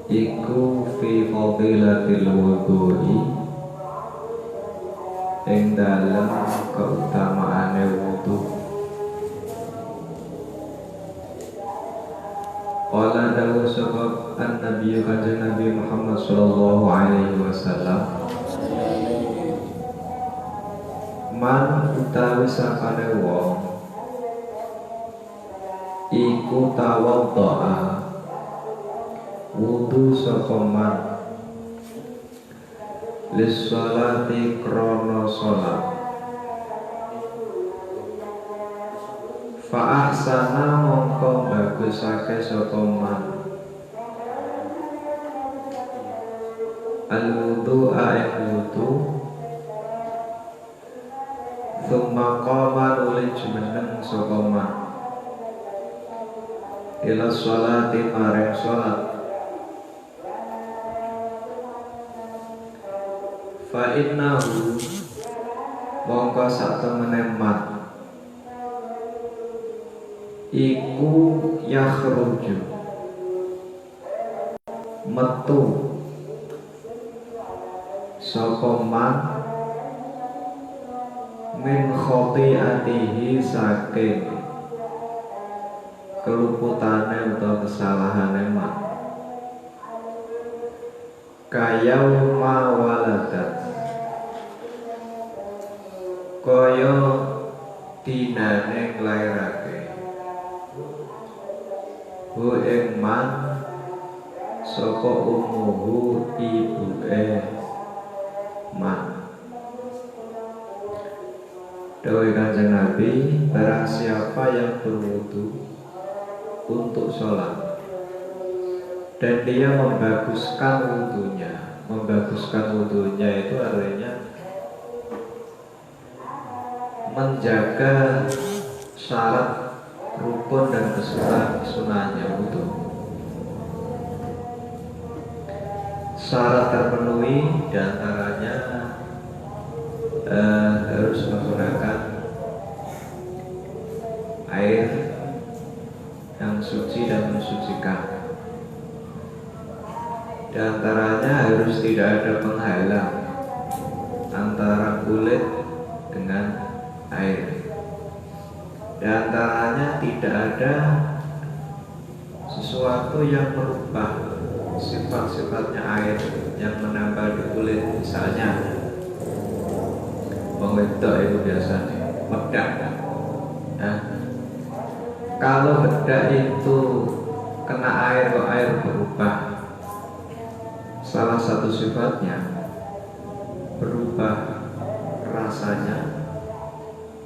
iku fi fadilatil wudhu'i ing dalem keutamaane wudu. Qala dawu sabab an-nabiy kanjeng Nabi Muhammad sallallahu alaihi wasallam, man utawi sapane wong iku tawaddoa wudu sapa man lis sholati krana sholat, fa ahsana mongko bagusake sapa man al wudu ing wudu, thumma qama nuli jumeneng sapa man ila sholati maring sholat, fa innahu mongko sak temene man iku yakhruju metu sapa man min khotiatihi saking keluputane utawa kesalahane man, kayauma waladat kaya dinane nglairake hu ing man saka umuhu ibuke man. Dawuh Kanjeng Nabi, barang siapa yang berwudu untuk sholat dan dia membaguskan wudunya itu artinya menjaga syarat rukun dan kesunahnya wudu. Syarat terpenuhi diantaranya harus menggunakan air yang suci dan mensucikan. Di antaranya harus tidak ada penghalang antara kulit dengan air. Di antaranya tidak ada sesuatu yang merubah sifat-sifatnya air yang menambah di kulit. Misalnya wedok itu biasanya bedak. Nah, kalau bedak itu kena air, kok air berubah salah satu sifatnya, berubah rasanya,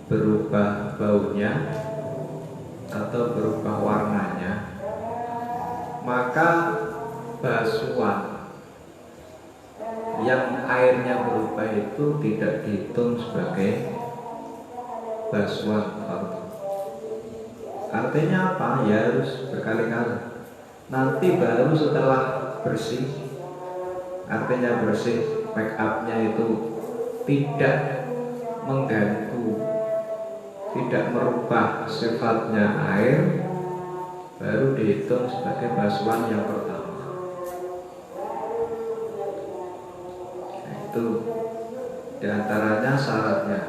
berubah baunya, atau berubah warnanya, maka basuhan yang airnya berubah itu tidak dihitung sebagai basuhan fardu. Artinya apa? Ya harus berkali-kali. Nanti baru setelah bersih, artinya bersih, make upnya itu tidak mengganggu, tidak merubah sifatnya air, baru dihitung sebagai basuhan yang pertama. Itu diantaranya syaratnya,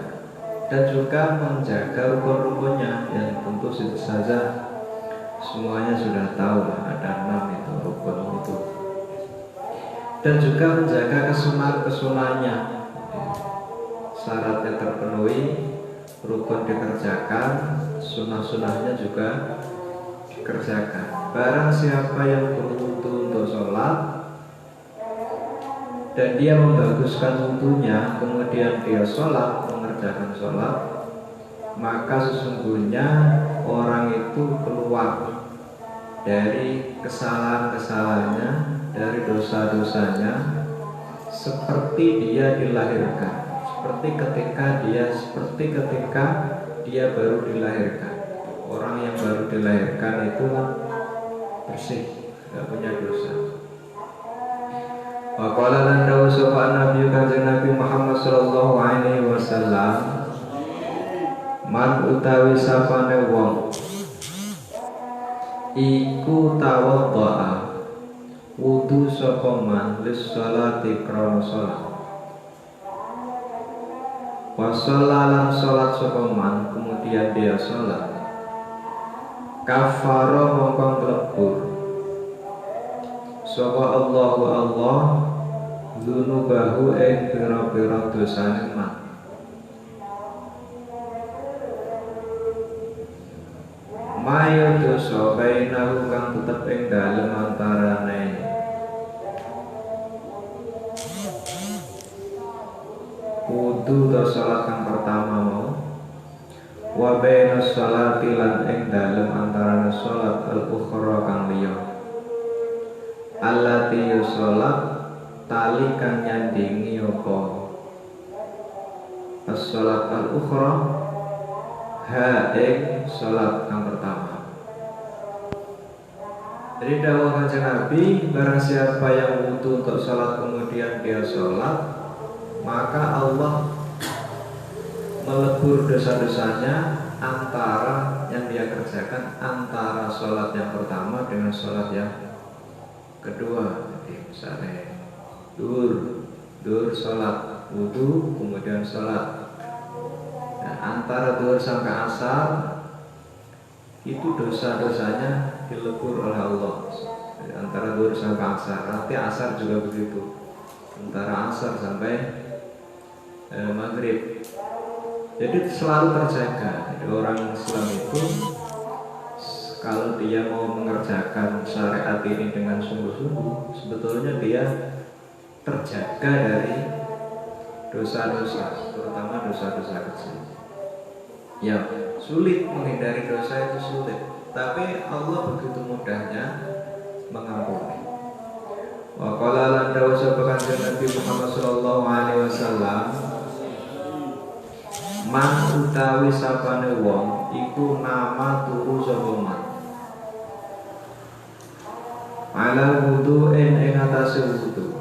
dan juga menjaga rukun-rukunnya yang tentu saja semuanya sudah tahu, ada 6 itu rukun itu, dan juga menjaga kesunahan-kesunahnya. Syaratnya terpenuhi, rukun dikerjakan, sunah-sunahnya juga dikerjakan. Barang siapa yang berwudu untuk sholat dan dia membaguskan wudunya, kemudian dia sholat, mengerjakan sholat, maka sesungguhnya orang itu keluar dari kesalahan-kesalahannya, dari dosa-dosanya, seperti dia dilahirkan, seperti ketika dia baru dilahirkan. Orang yang baru dilahirkan itu bersih, tidak punya dosa. Waqala lan dawu sapa Nabi Kanjeng Nabi Muhammad sallallahu alaihi wasallam, man utawi sapane wong iku tawaddoa wudu sapa man lis sholati krana salat wa sholalan salat sapa man kemudian dia salat kafara mongko nglebur sapa Allahu Allah dzunubahu ing pira-pira dosane man mayo dosa bainahu kang tetep ing dalem antarane wudu atau salat kang pertama mau wa baina sholati lan ing dalem antarane salat al-ukhra kang liya allati salat tali kang nyandingi apa as-salat al-ukhra ha ing salat kang pertama. Jadi dawuh Kanjeng Nabi, barang siapa yang wudu untuk salat kemudian dia salat, maka Allah melebur dosa-dosanya antara yang dia kerjakan antara salat yang pertama dengan salat yang kedua. Jadi misalnya dur salat, wudu kemudian salat. Nah, antara duhur sampai asar itu dosa-dosanya dilebur oleh Allah. Jadi, antara duhur sampai asar, nanti asar juga begitu. Antara asar sampai maghrib. Jadi selalu terjaga. Jadi orang Islam itu kalau dia mau mengerjakan syariat ini dengan sungguh-sungguh, sebetulnya dia terjaga dari dosa-dosa, terutama dosa-dosa kecil. Ya, sulit menghindari dosa itu sulit, tapi Allah begitu mudahnya mengampuni. Wa qala lan dawuh sapa Kanjeng Nabi Muhammad sallallahu alaihi wasallam, man utawi sapane wong iku nama turu sapa man ala wudu ing atase wudu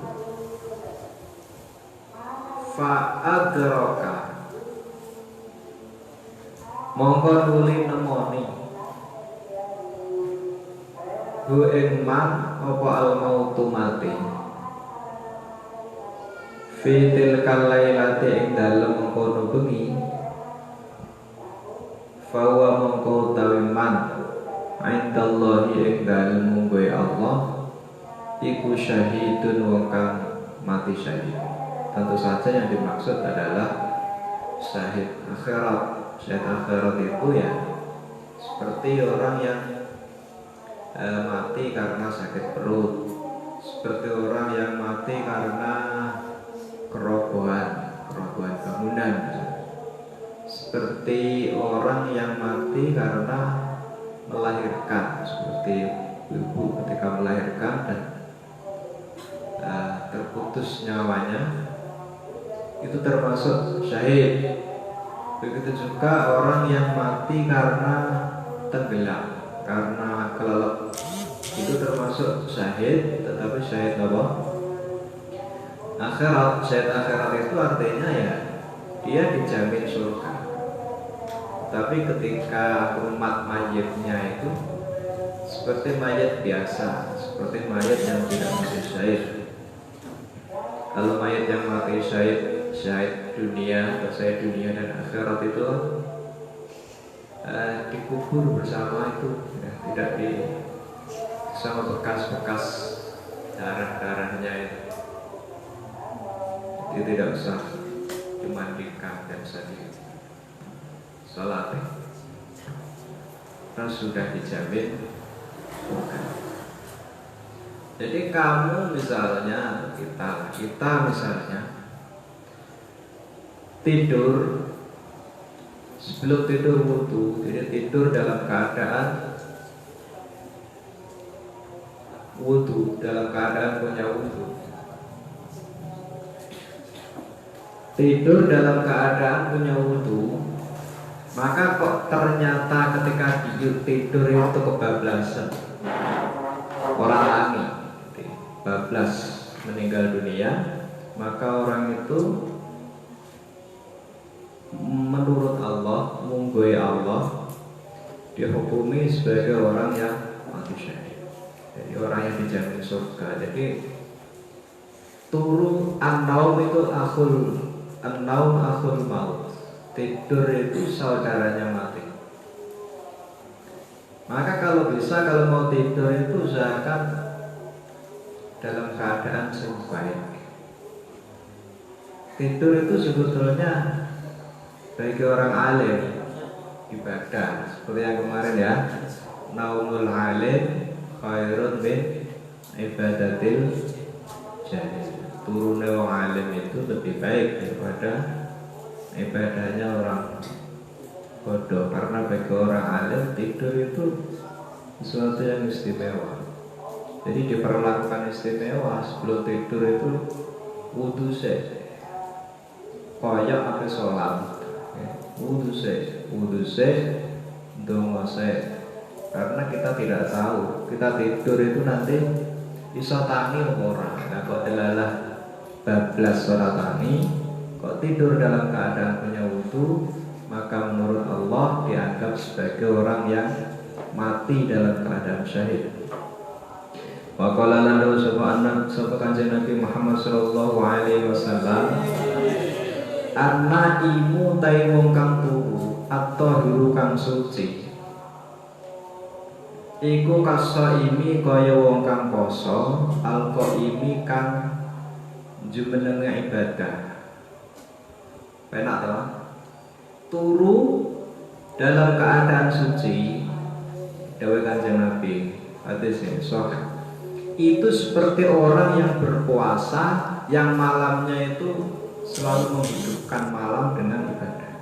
fa adraka mongko nuli nemoni hu ing man apa al mautu mati fitil kalailati ing dalem mengkono bengi fawa mongko utawi man indallahi ing dalem mungguhe Allah iku syahidun wong kang mati syahid. Tentu saja yang dimaksud adalah syahid akhirat. Syahid akhirat itu ya seperti orang yang mati karena sakit perut, seperti orang yang mati karena kerobohan bangunan, seperti orang yang mati karena melahirkan, seperti ibu ketika melahirkan dan terputus nyawanya, itu termasuk syahid. Begitu juga orang yang mati karena tenggelam, karena kelelep, itu termasuk syahid. Tetapi syahid apa? Akhirat. Syahid akhirat itu artinya ya dia dijamin surga. Tapi ketika umat mayitnya itu seperti mayat biasa, seperti mayat yang tidak mati syahid. Kalau mayat yang mati syahid dunia, syahid dunia dan akhirat itu dikubur bersama itu, ya, tidak sama bekas-bekas darah-darahnya itu. Jadi tidak usah dimandikan dan sedih sholat, karena sudah dijamin surga. Jadi kamu misalnya, kita misalnya tidur, sebelum tidur wudu, jadi tidur dalam keadaan wudu, dalam keadaan punya wudu. Tidur dalam keadaan punya wudu, maka kok ternyata ketika tidur itu kebablasan, orang lagi bablas meninggal dunia, maka orang itu menurut Allah, mungguhi Allah, dihukumi sebagai orang yang mati syahid. Jadi orang yang dijamin surga. Jadi turu an-naum itu an-naum akhul maut. Tidur itu saudaranya mati. Maka kalau bisa, kalau mau tidur itu usahakan dalam keadaan yang baik. Tidur itu sebetulnya bagi orang alim ibadah. Seperti yang kemarin ya, naumul alim khairun min ibadatil jahil. Turunnya orang alim itu lebih baik daripada ibadahnya orang bodoh. Karena bagi orang alim tidur itu sesuatu yang istimewa. Jadi diperlakukan istimewa. Sebelum tidur itu wudu saja, koyak pakai sholat, wudu saja, dongo saja. Karena kita tidak tahu, kita tidur itu nanti iso tangi orang. Nah, kok adalah bablas sholat tangi, kok tidur dalam keadaan punya wudu, maka menurut Allah dianggap sebagai orang yang mati dalam keadaan syahid. Wa qala lana sapa kanjeng Nabi Muhammad sallallahu alaihi wasallam, an-naimu tai wong kang turu atau hiru kang suci iku kasaimi kaya wong kang poso, alqaimi kang jumenenge ibadah. Penak to? Turu dalam keadaan suci, dawuh kanjeng Nabi hadis sahih, itu seperti orang yang berpuasa yang malamnya itu selalu menghidupkan malam dengan ibadah.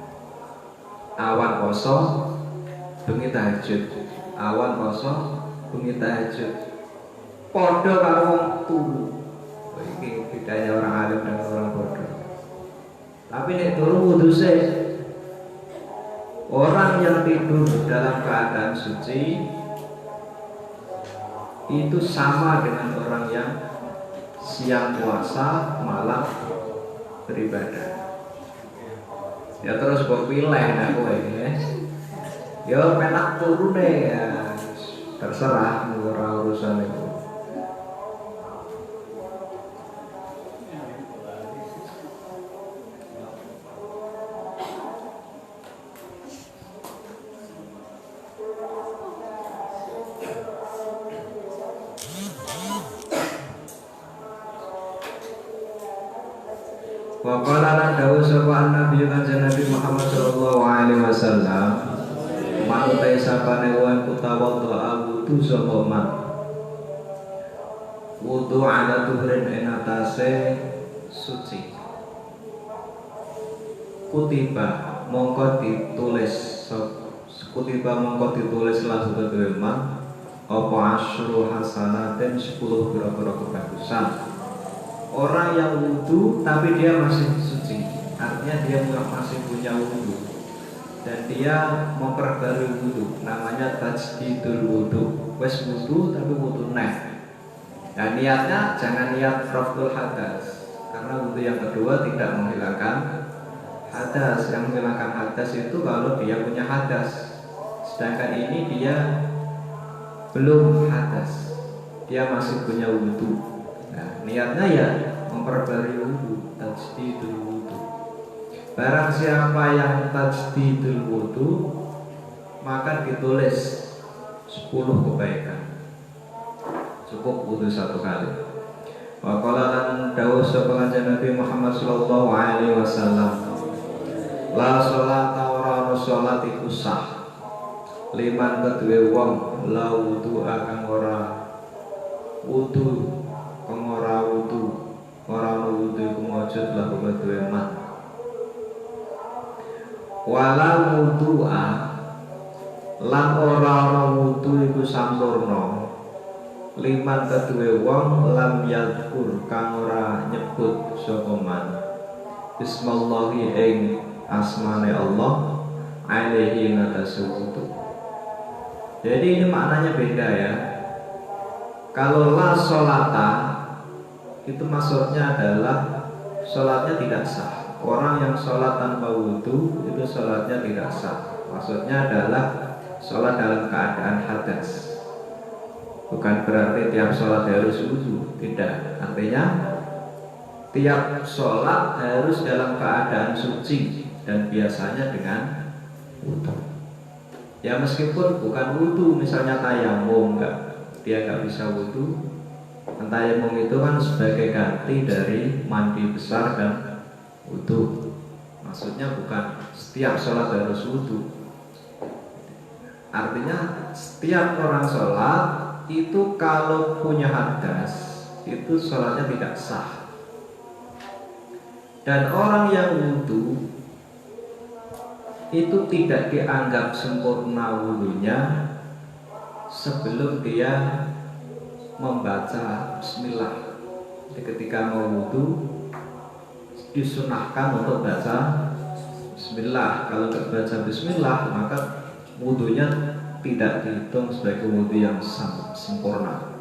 Awan poso bengi tahajud, awan poso bengi tahajud. Padha karo wong turu. Iki bedanya orang alim dan orang bodoh. Tapi nek turu wudu sih. Orang yang tidur dalam keadaan suci itu sama dengan orang yang siang puasa malam beribadah. Ya terus kok pilih aku ini ya penak turu deh ya, terserah ora urusan itu. Wa qala lan dawuh sapa Nabi kanjeng Nabi Muhammad sallallahu alaihi wasallam, man taisapane wong kutawadha wudu sapa man wudu ala tuhrin ing atase suci, kutiba mongko ditulis langsung kedue man apa asyru hasanatin 10 pira-pira kebagusan. Orang yang wudu tapi dia masih suci, artinya dia masih punya wudu dan dia memperbarui wudu, namanya tajdidul wudu. Wes wudu tapi wudu neh. Dan niatnya jangan niat raful hadas, karena wudu yang kedua tidak menghilangkan hadas. Yang menghilangkan hadas itu kalau dia punya hadas, sedangkan ini dia belum hadas, dia masih punya wudu. Nah, niatnya ya memperbarui wudu, tajdidul wudu. Barang siapa yang tajdidul wudu, maka ditulis 10 kebaikan. Cukup wudu 1 kali. Wa qala lan dawuh sapa kanjeng Nabi Muhammad sallallahu alaihi wasallam, la sholata ora salat iku sah liman kedue wong la wudu kang ora wudu, ora wudu, ora wudu iku mujud lah kedue man. Wala wudu'a lan ora ana wudu iku sampurna liman kedue wong lam yadkur kang ora nyebut sapa man bismillahi ing asmane Allah alaihi ngatasi wudu. Jadi ini maknanya beda ya. Kalau la sholata itu maksudnya adalah sholatnya tidak sah. Orang yang sholat tanpa wudu itu sholatnya tidak sah. Maksudnya adalah sholat dalam keadaan hadas. Bukan berarti tiap sholat harus wudu, tidak. Artinya tiap sholat harus dalam keadaan suci dan biasanya dengan wudu. Ya meskipun bukan wudu, misalnya tayamum, dia nggak bisa wudu. Tayamum itu kan sebagai ganti dari mandi besar dan wudu. Maksudnya bukan setiap sholat harus wudu. Artinya setiap orang sholat itu kalau punya hadas itu sholatnya tidak sah. Dan orang yang wudu itu tidak dianggap sempurna wudunya sebelum dia membaca bismillah. Jadi ketika mau wudu disunahkan untuk baca bismillah. Kalau tidak baca bismillah maka wudunya tidak dihitung sebagai wudu yang sempurna.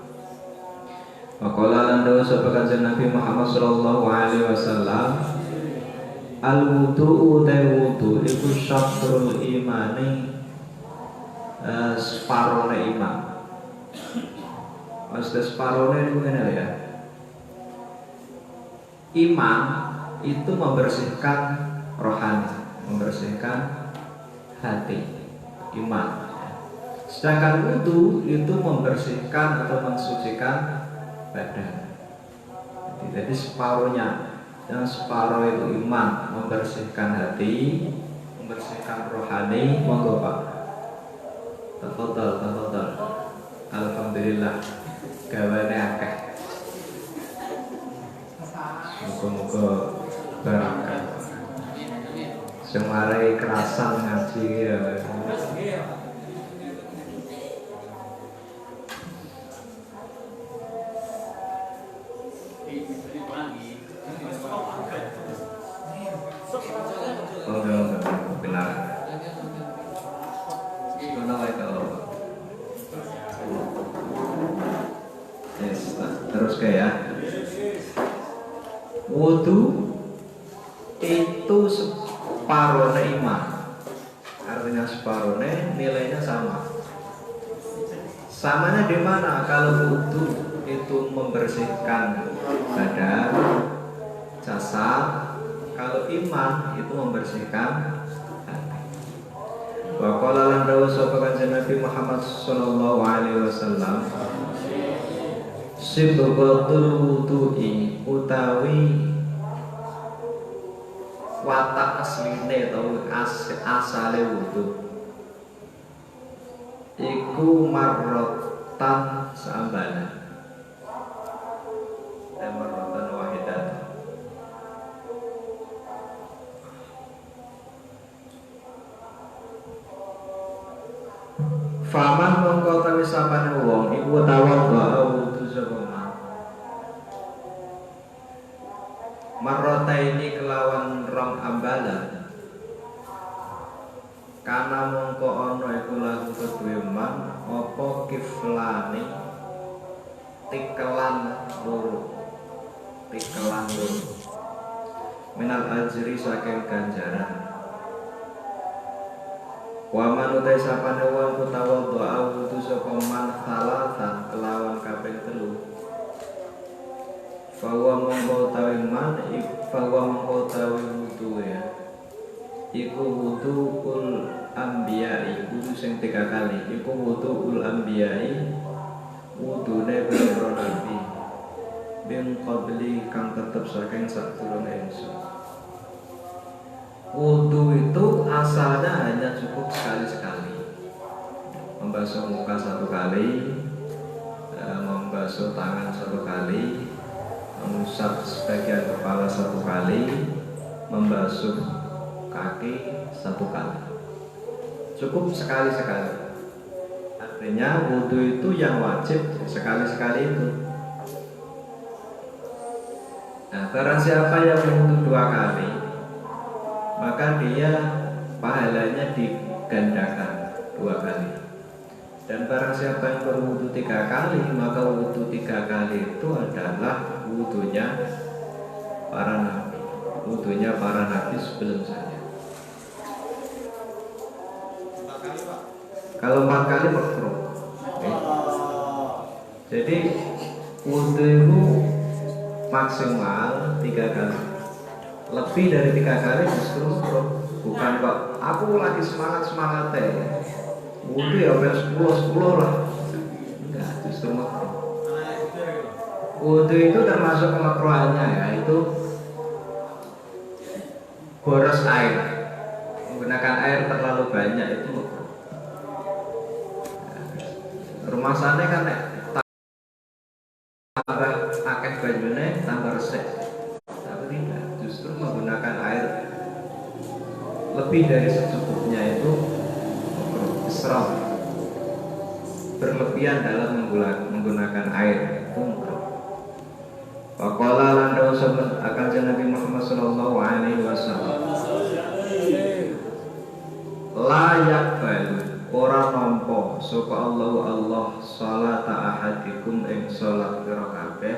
Maqala lan dawu sapa kanjeng Nabi Muhammad sallallahu alaihi wasallam, al wudu wudu iku syatrul imani, separone iman. Maksudnya separone itu ngene ya. Iman itu membersihkan rohani, membersihkan hati, iman. Sedangkan wudu itu membersihkan atau mensucikan badan. Jadi separuhnya, yang separuh itu iman, membersihkan hati, membersihkan rohani. Monggo Pak. Tafadhal. Alhamdulillah, gawane akeh. Muga-muga barokah. Semarai kerasan ngaji ya. Benar. Yes, terus kayak wudu itu separuh iman. Artinya separuh nilainya sama. Samanya di mana? Kalau wudu itu membersihkan badan, jasad. Kalau iman itu membersihkan hati. Wa qala lan dawu sapa kanjeng Nabi Muhammad sallallahu alaihi wasallam, sibghatul wudu'i utawi watak asline atau asale wudu iku marrotan sambana. Marrotan wahidat. Faman mongko tawi sapane wong iku tawadhu wudu sapa man. Marrotaini kelawan rong ambalan. Kana mongko ana iku lahu kedue man apa kiflani tikelan loro. Minal ajri saking ganjaran. Wa man utai sapane wong utawa doa wudu sapa man salatan kelawan kaping 3. Fawa mongko utawi man fawa mongko utawi wudu ya. Iku wudu ul anbiya'i, wudu sing 3 kali. Iku wudu ul anbiya'i, wudune para nabi. Bin qabli kang tetep saking sadurunge ingsun. Wudu itu asalnya hanya cukup sekali-sekali. Membasuh muka 1 kali, membasuh tangan 1 kali, mengusap sebagian kepala 1 kali, membasuh kaki 1 kali. Cukup sekali-sekali. Artinya wudu itu yang wajib sekali-sekali itu. Nah, barang siapa yang wudu 2 kali, maka dia pahalanya digandakan 2 kali. Dan barang siapa yang berwudu 3 kali, maka wudu 3 kali itu adalah wudunya para nabi. Wudunya para nabi sebelum saya. Kalau 4 kali makruh. Jadi wudu itu maksimal 3 kali. Lebih dari 3 kali justru bukan kok aku lagi semangat ya. Wudu ya sampai 10 lah. Enggak, justru makruh. Wudu itu termasuk kemakruhannya ya, itu boros air. Menggunakan air terlalu banyak itu makruh. Rumah sana kan tambah akeh banyune tambah resik. Tapi tidak, justru menggunakan air lebih dari secukupnya itu israf, berlebihan dalam menggunakan air itu makruh. Waqala lan dawuh akan Nabi Muhammad sallallahu alaihi wasallam, la yaqbal ora nampa sapa Allah salata ahadikum ing salat sira kabeh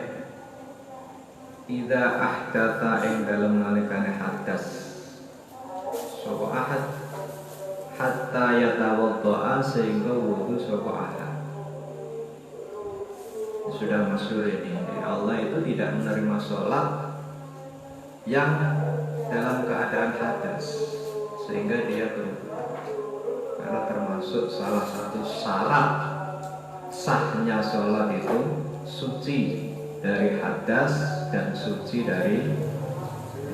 idza ahdatsa ing dalem nalikane hadas sapa ahad hatta yatawaddaa sehingga wudu sapa ahad. Sudah masyhur ini, Allah itu tidak menerima sholat yang dalam keadaan hadas sehingga dia berwudu, karena termasuk salah satu syarat sahnya sholat itu suci dari hadas dan suci dari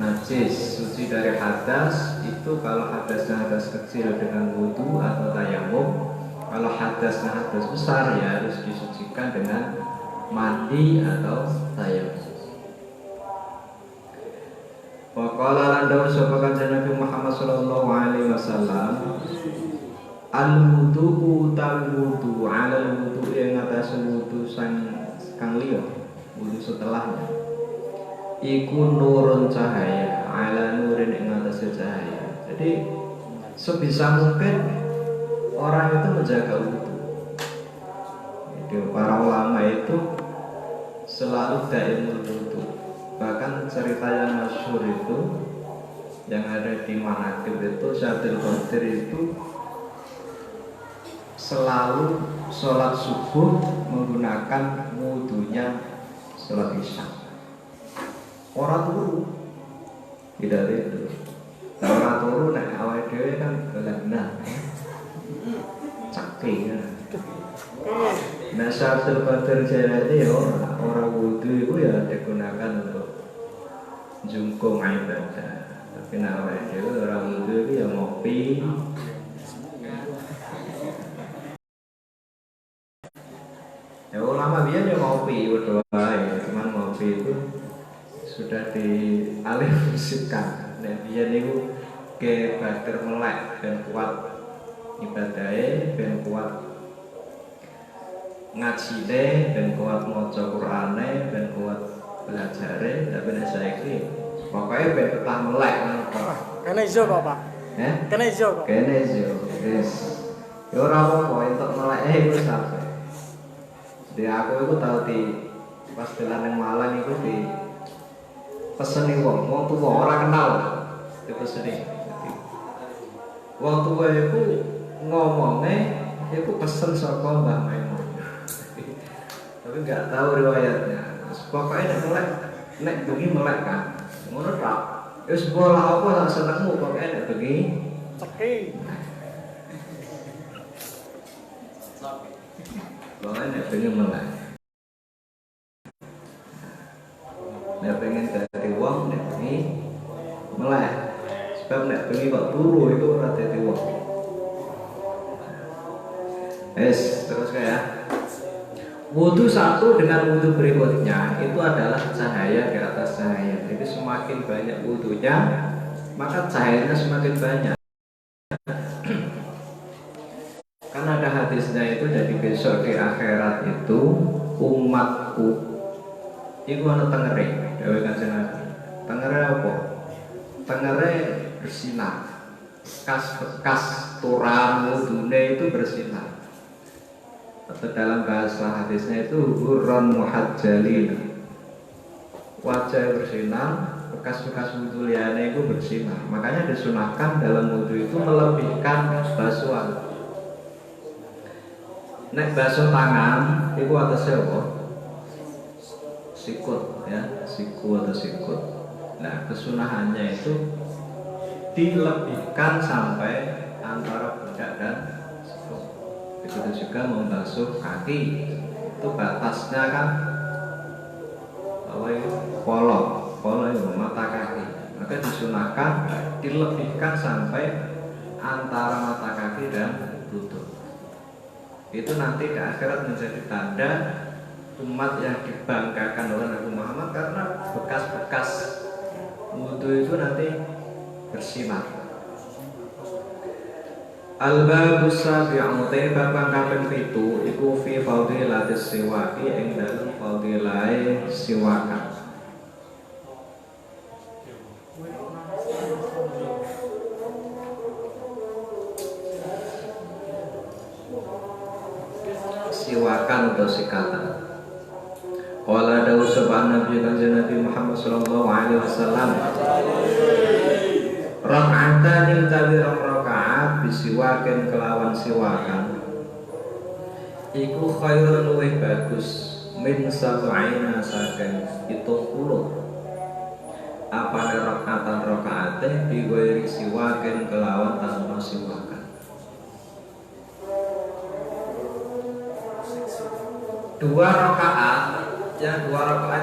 najis. Suci dari hadas itu kalau hadasnya hadas kecil dengan wudu atau tayamum. Kalau hadasnya hadas besar ya harus disucikan dengan mandi atau tayamum. Wa qala lan dawuh sapa kanjeng Nabi Muhammad sallallahu alaihi wasallam, al-wudu tal-wudu ala wudu yang atas wudu kang liya, wudu setelahnya iku nurun cahaya ala nurin ing atas cahaya. Jadi sebisa mungkin orang itu menjaga wudu. Jadi para ulama itu selalu daimul wudu. Bahkan cerita yang masyhur itu yang ada di Manaqib itu, Syaikhul Qadir itu selalu sholat subuh menggunakan wudunya sholat isya. Orang turu tidak itu. Orang turu nek awake dhewe kan gelendang. Cakeng. Nah, Syaikhul Qadir Jailani ya orang wudu itu ya digunakan untuk jungkung ibadah. Tapi nek awake dhewe orang wudu itu ya ngopi. Ya ulama biar ya ngopi berdoa ya, cuman ngopi itu sudah dialih fungsikan. Nah biar itu ke bater melek dan kuat ibadahnya, dan kuat ngajine, dan kuat maca Qur'ane, dan kuat belajare. Tapi nek saiki pokoknya ben tetah melek ngono. Kene iso kok, Pak. Kene iso kok. Kene iso. Wis. Ya ora apa-apa entuk meleke iku sampe. Di aku itu tahu di pas dolan yang Malang itu di peseni wong tua orang kenal di peseni. Wong tua itu ngomongnya itu pesen saka Mbah Maimun. Tapi nggak tahu riwayatnya. Pokoknya nek bengi melek kan. Ngono tak. Wis bola apa tak senengmu pokoknya nek bengi ceki. Pokoknya nek pengen melek, nek pengen dadi wong, nek pengen melek. Sebab nek pengen kok turu itu ora dadi wong. Terus kayak wudu satu dengan wudu berikutnya itu adalah cahaya di atas cahaya. Jadi semakin banyak wudunya, maka cahayanya semakin banyak. Kan ada hadisnya itu, jadi besok di akhirat itu umatku itu ana tengere, dawuh Kanjeng Nabi. Tengere apa? Tengere bersinar. Kas turan wudune itu bersinar. Atau dalam bahasa hadisnya itu hurran muhajjalin. Wajah bersinar, bekas-bekas wudu liyane itu bersinar. Makanya disunahkan dalam wudu itu melebihkan basuhan. Nek basuh tangan iku atase apa? Sikut ya, siku atau sikut. Nah, kesunahannya itu dilebihkan sampai antara pundak dan sikut. Begitu juga membasuh kaki. Itu batasnya kan apa itu? Polo itu mata kaki. Maka disunahkan dilebihkan sampai antara mata kaki dan lutut. Itu nanti di akhirat menjadi tanda umat yang dibanggakan oleh Nabi Muhammad karena bekas-bekas wudu itu nanti bersinar. Al-babus sabi'u bab kang kaping 7 iku fi fadilatis siwaki ing dalem fadilahe siwakan. Siwakan atau sikatan. Qala dawu sab'an Nabi kanjeng Nabi Muhammad sallallahu alaihi wasallam. Raka'atan utawi rakaat bisiwaken kelawan siwakan. Iku khairun luwih bagus min sab'ina saking 70. Apane rakaate diwiri siwaken kelawan tanpa siwakan. Dua rakaat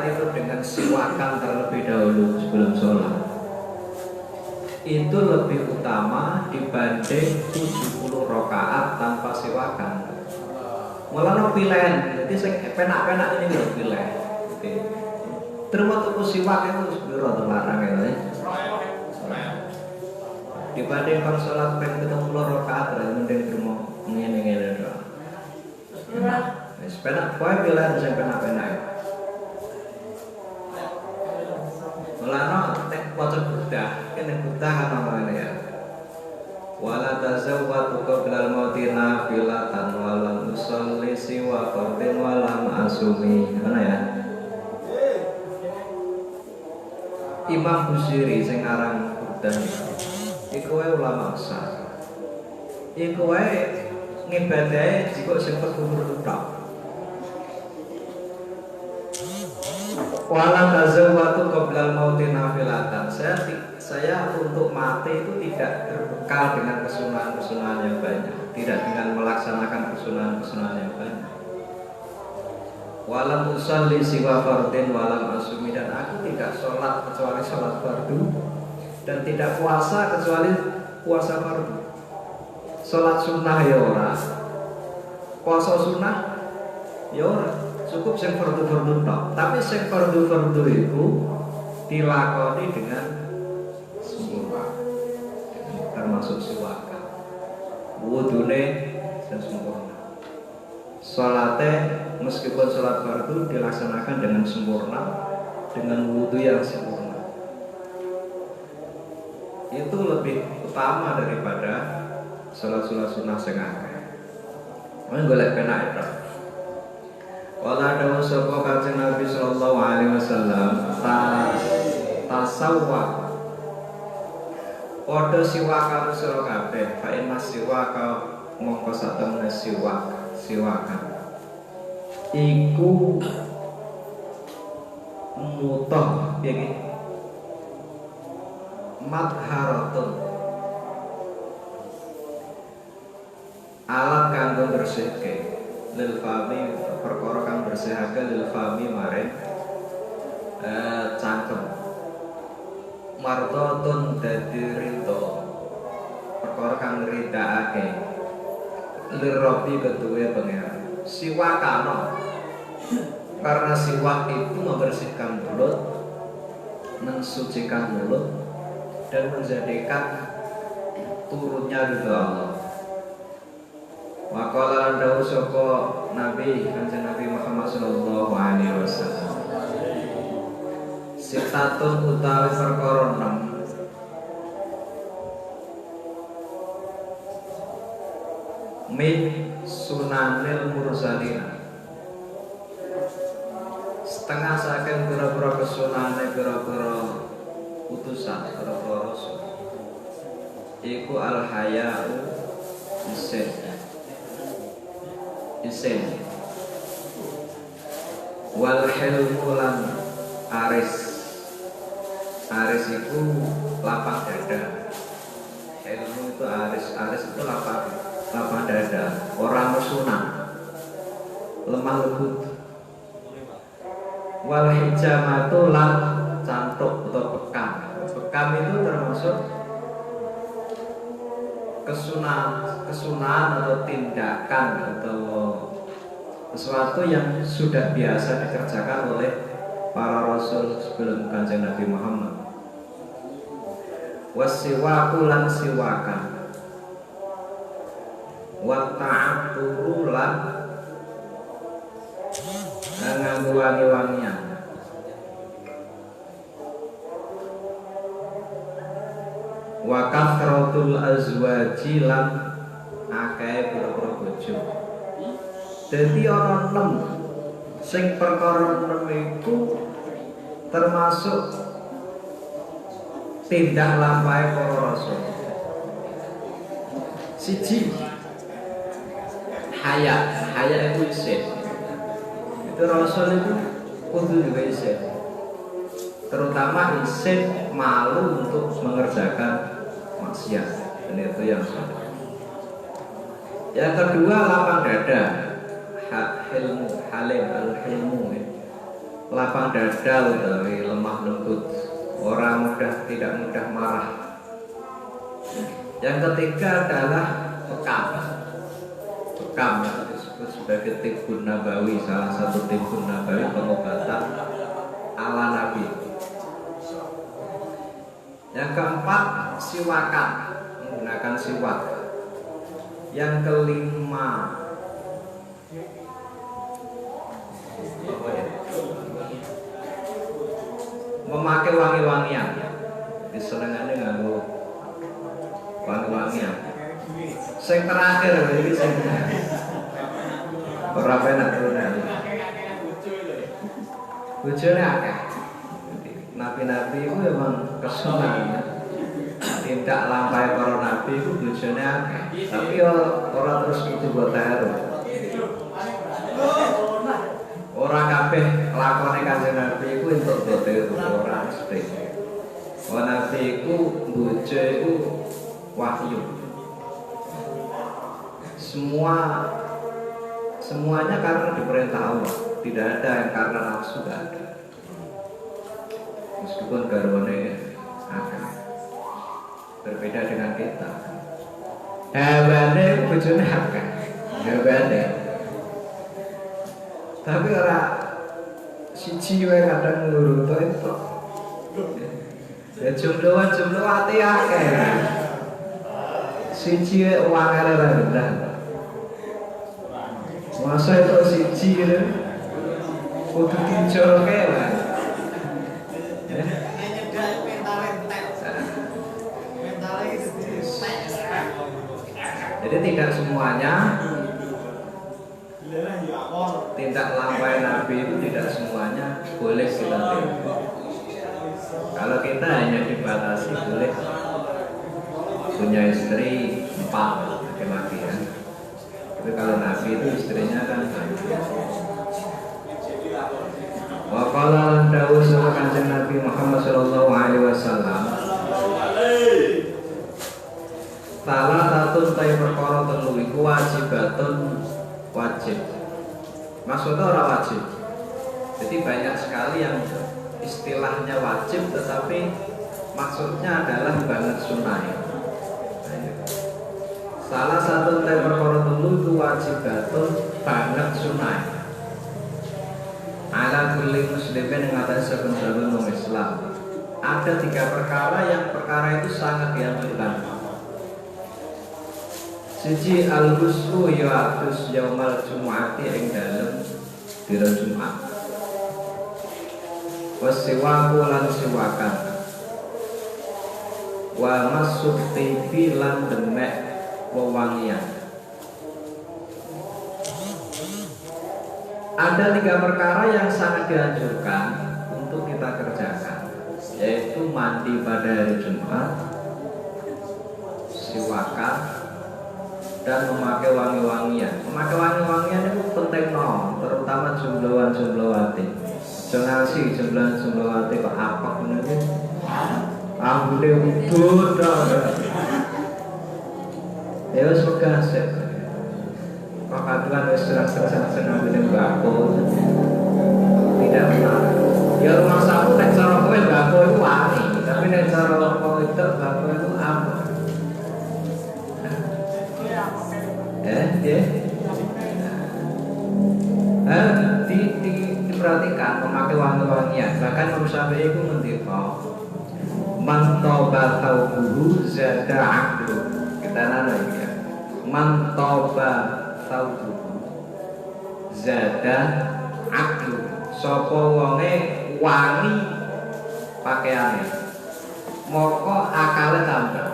itu dengan siwakan terlebih dahulu sebelum sholat itu lebih utama dibanding 70 rakaat tanpa siwakan. Malah pilihan, jadi saya penak-penak ini nggak pilih. Oke. Terus tuku siwak itu sebiro terlarang ya. Dibanding kalau sholat pengen 70 rakaat, mending terima ngene-ngene doang. Penak, poin pilihan saya penak-penak. Mulanya nek waca Buddha, kene Buddha kan ngene ya. Wala tazawwatu qabla al-mauti nafilatan wa lam usolli siwa fardin wa lam asumi. Mana ya? Imam Busiri sing aran Buddha iku wae ulama besar. Iku wae ngibadahe jika sing kubur tok. Wala tazawwatu qabla al-mauti nafilatan. Saya untuk mati itu tidak berbekal dengan kesunahan-kesunahan yang banyak, tidak dengan melaksanakan kesunahan-kesunahan yang banyak. Walam usalli siwa fardin walam asumi, dan aku tidak sholat kecuali sholat fardu dan tidak puasa kecuali puasa fardu. Sholat sunnah ya ora, puasa sunnah ya ora. Cukup sing fardu-fardu tok. Tapi sing fardu-fardu itu dilakoni dengan sempurna. Termasuk siwakan. Wudune sempurna. Salate meskipun salat fardu dilaksanakan dengan sempurna, dengan wudu yang sempurna. Itu lebih utama daripada salat-salat sunnah sing akeh. Mun golek penak itu. Wala dawu sapa kanjeng Nabi sallallahu alaihi wasallam tasawwak padha siwakan sira kabeh fa inna siwaka mongko satemene siwakan iku mutah iki madharatun alat kanggo bersihke lil fami perkara kang bersihake lil fami maring cangkem mardhatun dadi ridho perkara kang ridhaake lir rabbi keduwe pangeran siwakana karena siwak itu membersihkan mulut, mensucikan mulut dan menjadikan turunnya ridho Allah. Waqala dawu sapa Nabi kanjeng Nabi Muhammad sallallahu alaihi wasallam. Sitatun utawi perkara 6 min sunanil mursalin. Setengah saking pira-pira kesunane pira-pira utusan pira-pira rasul. Iku al haya'u isin isin. Wal hilmu lan aris. Aris itu lapang dada. Hilmu itu aris itu lapang dada. Orang mesunan, lemah lembut. Wal hijamatu lan cantuk atau bekam. Bekam itu termasuk kesunahan atau tindakan atau sesuatu yang sudah biasa dikerjakan oleh para rasul sebelum Kanjeng Nabi Muhammad. Wasiwaku lan siwakan, wa ta'aturu lan nganggo wangi-wangian. Wa kathratul azwaji lan akeh pira-pira bojo. Dadi ana 6 sing perkara 6 iku termasuk tindak lampahe para rasul. Siji, haya itu isin. Itu rasul itu kudu duwe isin. Terutama isin malu untuk mengerjakan maksiat, dan itu yang salah. Yang kedua, lapang dada, hilmu, halim, al-hilmu, lapang dada, utawi lemah lembut, orang tidak mudah marah. Yang ketiga adalah bekam yang disebut sebagai tibbun nabawi, salah satu tibbun nabawi, pengobatan ala Nabi. Yang keempat, siwakan, menggunakan siwak. Yang kelima, memakai wangi-wangian. Disenengane nganggo wangi-wangian. Sing terakhir iki sing ora penak tenan. Bojone akeh. Nabi-nabi itu memang kesunahan. Tindak lampahe para nabi itu bojone akeh. Tapi ora terus kudu buat taruh. Orang kabeh lakone Kanjeng Nabi iku entuk bote ora mesti. Wong Nabi iku bojo iku wahyu. Semuanya karena diperintah Allah, tidak ada yang karena nafsu, tidak ada. Meskipun garwane akan berbeda dengan kita. Hewane bojone akeh. Hewane. Tapi ora siji wae kadang nurut itu. Ya jumlah ati akeh. Siji wae wangale ra rendah. Masa itu siji gitu. Kudu dijoroke wae. Jadi tidak semuanya tindak lampai Nabi itu tidak semuanya boleh kita tiru. Kalau kita hanya dibatasi boleh punya istri 4 laki-laki ya. Tapi kalau Nabi itu istrinya kan wa qala lan dawuh sapa Kanjeng Nabi Muhammad sallallahu alaihi wasallam, salah satu tay perkara telu iku wajibatun, wajib. Maksudnya orang wajib. Jadi banyak sekali yang istilahnya wajib tetapi maksudnya adalah banget sunnah. Salah satu tay perkara telu iku wajibatun banget sunnah. Ala kulli muslimin yang atas saben-saben wong Islam. Ada 3 perkara yang perkara itu sangat dianjurkan. Siji al-ghuslu ya atus yaumal jumu'ati ing dalem dina Jumat. Wasiwaku lan siwakan. Wa masuk tibi lan demek wewangian. Ada 3 perkara yang sangat dianjurkan untuk kita kerjakan, yaitu mandi pada hari Jumat, siwakan, dan memakai wangi-wangian. Memakai wangi-wangian itu penting no, terutama jumlawati. Jangan sih jumlawati kok apa bener ambune udut. Ya wis wegas ya. Kok kaduan wis serang-serang seneng mbako. Tidak benar. Ya rumah sapu nek cara kowe mbako itu wangi, tapi nek cara kowe itu mbako itu apa? Ya. Diperhatikan memakai wangi-wangian. Bahkan Imam Syafi'i itu ngendika, man toba thawbuhu zada aqlu. Kita nana ya. Man toba thawbuhu zada aqlu. Sapa wonge wangi pakaiane, moko akale tambah.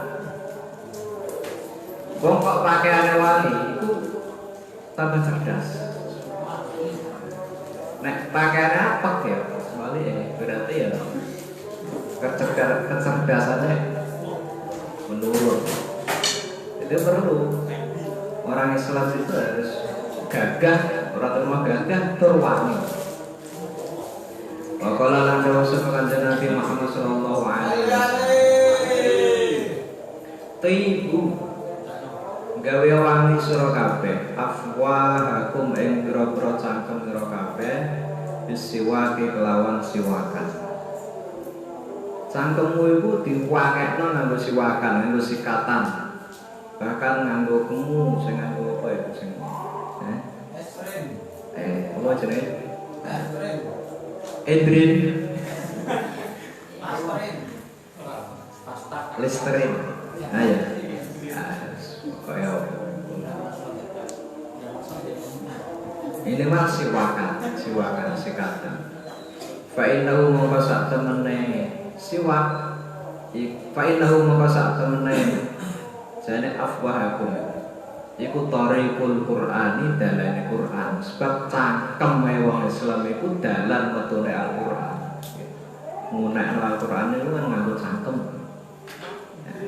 Wong kok pakaiane wangi itu tambah cerdas. Nek pakaiannya apa ya? Soalnya ya berarti ya kecerdasannya menurun. Itu perlu. Orang Islam itu harus gagah, orang terima gagah terwangi. Waqala lan dawuh kanjeng Nabi Muhammad sallallahu alaihi wasallam. Tibu gawe wangi sira kabeh, afwahakum ing pira-pira cangkem sira kabeh bisiwaki kelawan siwakan. Cangkemmu iku diwangekno nganggo siwakan, nganggo sikatan. Bahkan nganggo kemu sing nganggo apa itu sing apa jenenge? Edrin. Listerin. Nah ya. Kaya ini mah siwakan sikatan. Fa innahu mongko sak temene siwak. Fa innahu mongko sak temene jane afwahakum. Iku tariqul Qur'ani dalane Qur'an. Sebab cangkeme wong Islam iku dalan metune Al-Qur'an. Ngunek Al-Qur'an itu kan nganggo cangkem.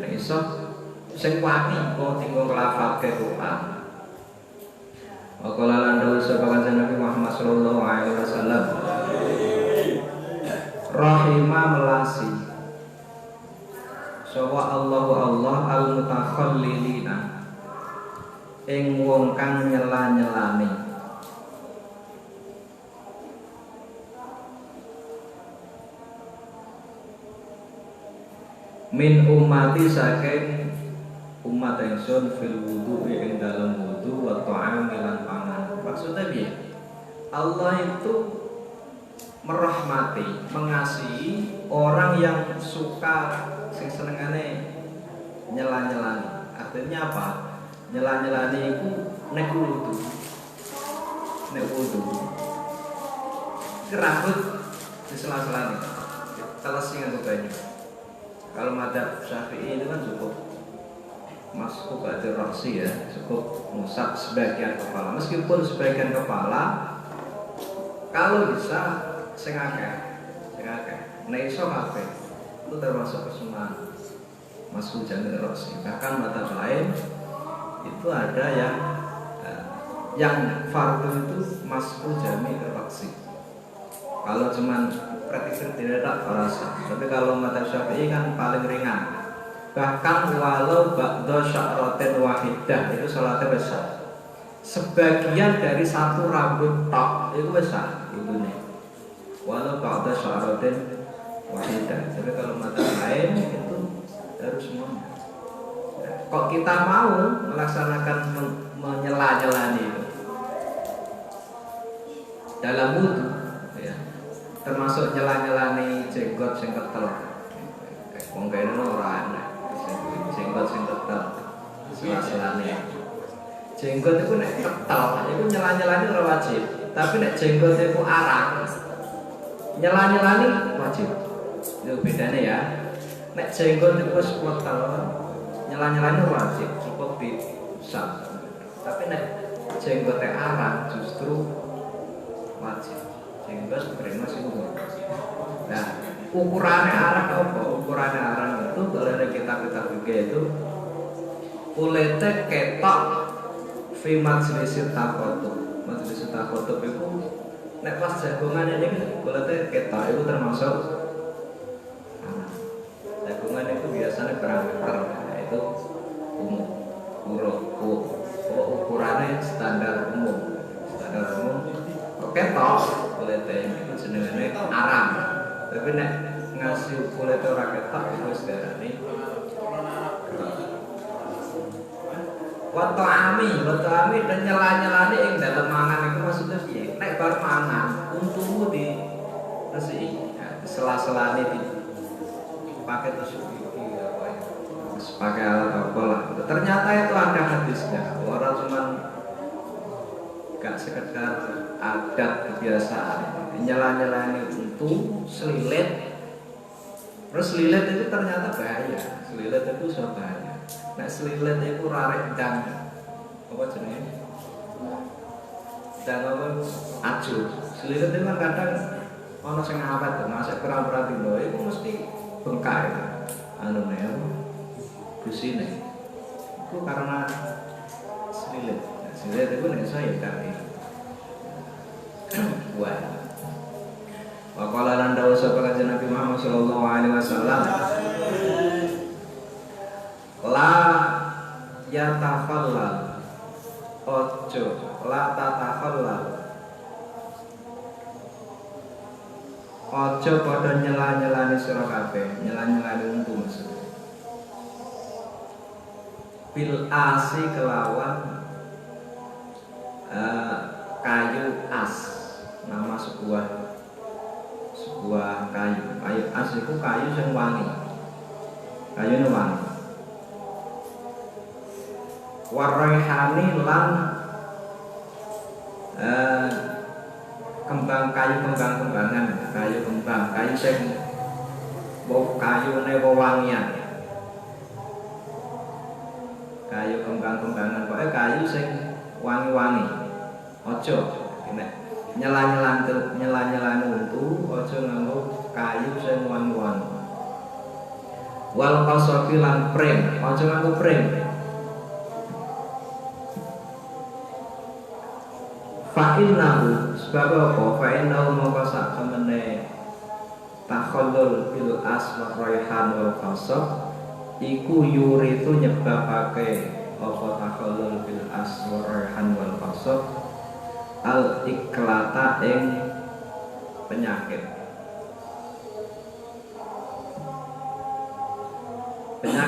Nek iso sing wangi kok tinggal nglafalke Quran. Wa qala lan dawuh sapa kanjeng Nabi Muhammad sallallahu alaihi wasallam. Rahimah melasi. Sapa Allah al-mutakhallilina ing wong kang nyela-nyelane. Min ummati saking umat ingsun fil wudu ing dalam wudu wa ta'am lan pangan. Maksudnya piye? Allah itu merahmati, mengasihi orang yang suka sing senengane nyela-nyelani. Artinya apa? Nyela-nyelani itu nek wudu. Nek wudu. Kerambut di sela-selane. Telesi nganggo banyu. Kalau madzhab Syafi'i itu kan cukup masuk ke roksi ya, cukup ngusap sebagian kepala. Meskipun sebagian kepala kalau bisa sing akeh. Nek iso kabeh itu termasuk kesunahan masuk jangan roksi. Bahkan madzhab lain itu ada yang fardu itu masuk jami roksi. Kalau cuman praktik tidak farasa. Tapi kalau madzhab Syafi'i kan paling ringan. Bahkan walau ba'da sya'ratin wahidah itu salatnya besar. Sebagian dari satu rambut tok itu besar wudunya. Walau ba'da sya'ratin wahidah. Tapi kalau madzhab lain itu harus semuanya. Nah, kok kita mau melaksanakan menyela-nyelani itu dalam wudu ya, termasuk nyela-nyelani jenggot sing ketel. Wong kene ora enak. Jenggot sing ketel. Sela-selane. Jenggot itu nek ketel, itu nyela-nyelani ora wajib. Tapi nek jenggot itu arang, nyela-nyelani wajib. Itu bedanya ya. Nek jenggot itu wis ketel, nyela-nyelani wajib, cukup bisa. Tapi nek jenggotnya arang justru wajib. Jenggot beri masih umur. Nah, ukurannya arang apa? Ukurannya arang itu kalau ada kitab-kitab juga itu kulitnya ketok fi majlisit taqotub. Majlisit taqotub itu nek pas jagongan ini kulitnya ketok itu termasuk jagongan itu biasanya berang meter, itu umum ukurannya standar umum ketok kulitnya itu jenengane arang. Tapi nek ngasih kulitnya ora ketok itu sedarane Waktu ami dan nyela-nyelane ing dalem mangan itu maksudnya piye? Nek bar mangan, untumu di resi, sela-selane di pakai tusuk gigi apa ya? Pakai alat apa lah. Ternyata itu ada hadisnya. Orang cuman gak sekedar adat kebiasaan. Nyela-nyelane untu, selilit. Terus selilit itu ternyata bahaya. Selilit itu so bahaya. Nek selilit itu rarek dan apa jenenge? Dan apa acuh. Selilit itu kan kadang ana sing awet to, masih kurang dino iku mesti bengkak itu. Anu ne busine. Itu karena selilit. Selilit itu nek saya kali. Wah. Wa qala lan dawu sapa kanjeng Nabi Muhammad sallallahu alaihi wasallam la yatafallal ojo la tatafallal ojo pada nyela-nyelani sira kabeh nyela-nyelani untu maksudnya bil asi kelawan kayu as nama sebuah kayu as itu kayu yang wangi kayu wangi waraihani lan kembangan kayu sing kayune wewangian kayu kembangan pokoke kayu sing wangi-wangi ojo nek nyela-nyelan untu ojo nganggo kayu sing wangi-wangi wal qasafi lan prem ojo nganggo prem fa'innahu sebab apa fa'innahu mongko sak temene takhallul bil asma raihan wal qasab iku yuritu nyebabake apa takhallul bil asma raihan wal qasab al iklata ing penyakit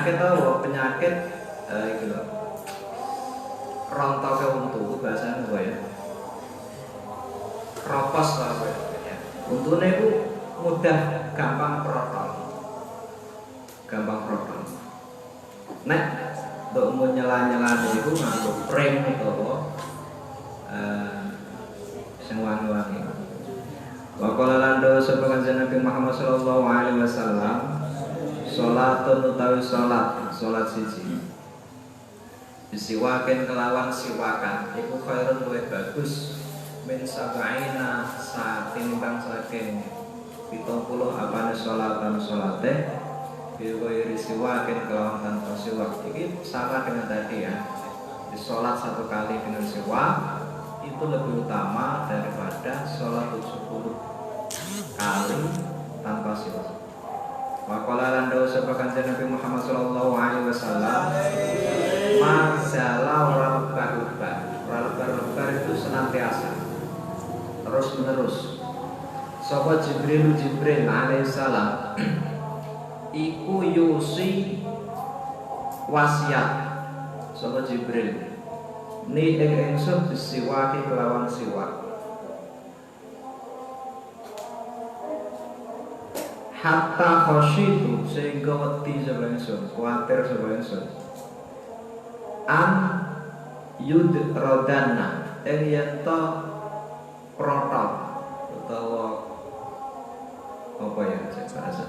apa penyakit iki lho rontoke untu bahasane apa ya kropos lah ya. Untune itu mudah gampang protol. Nek untuk nyela-nyelane itu nganggo prem utawa sing wangi-wangi. Wa qala lando sapa kanjeng Nabi Muhammad sallallahu alaihi wasallam salatun utawi salat siji disiwaken kelawan siwakan iku khairun luwih bagus min sabaina saat tinimbang saking 70 apane salatan salate biwiri siwakin kelawan tanpa siwak ini sama dengan tadi ya di salat satu kali dengan siwak itu lebih utama daripada salat 70 kali tanpa siwak. Waqala lan dawu sapa kanjeng Nabi Muhammad sallallahu alaihi wasallam mazala lebar itu senantiasa terus menerus. Sapa Jibril alaihissalam iku yusi wasiat. Sapa Jibril ni ing ingsun disiwaki kelawan siwak. Hatta khosyitu sehingga wedi sapa ingsun, kuwatir sapa ingsun. An yudrodana yen to protol utawa apa ya bahasa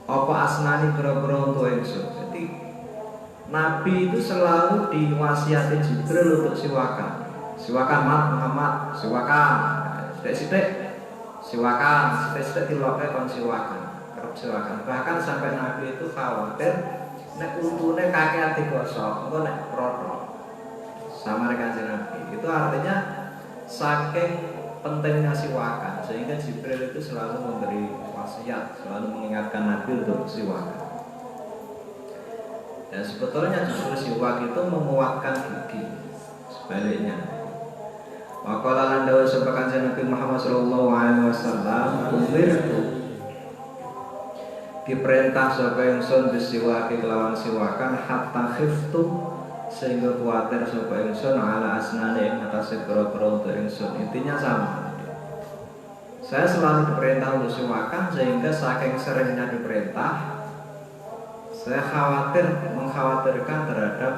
apa asnani boro-boro untuk ingsun. Jadi Nabi itu selalu diwasiati Jibril untuk siwakan Muhammad siwakan sidik-sidik diloke kon siwakan kerep siwakan. Bahkan sampai Nabi itu khawatir nek untune kakean digosok engko nek protol sama Kanjeng Nabi. Itu artinya saking pentingnya siwakan sehingga Jibril itu selalu memberi wasiat, selalu mengingatkan Nabi untuk siwakan. Dan sebetulnya justru siwak itu menguatkan gigi. Sebaliknya, waqala lan dawuh sapa Kanjeng Nabi Muhammad sallallahu alaihi wasallam, umirtu diperintah sapa ingsun bisiwaki kelawan siwakan hatta khiftu sehingga kuatir sapa ingsun ala asnane ing atase pro-pro untuk ingsun. Intinya sama. Saya selalu diperintah untuk siwakan sehingga saking seringnya diperintah saya mengkhawatirkan terhadap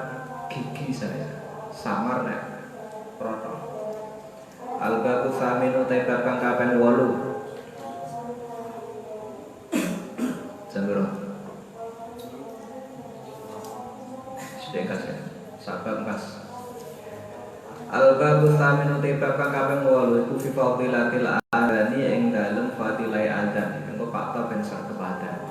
gigi saya samar nek proto. Al-babu thaminu taibab kang kaping 8. Jambro. Sedengkas ya. Sabar Mas. Al-babu thaminu taibab kang kaping 8 iku fi fadilatil adani ing dalem fadilai adan. Engko Pak To ben sak kepada.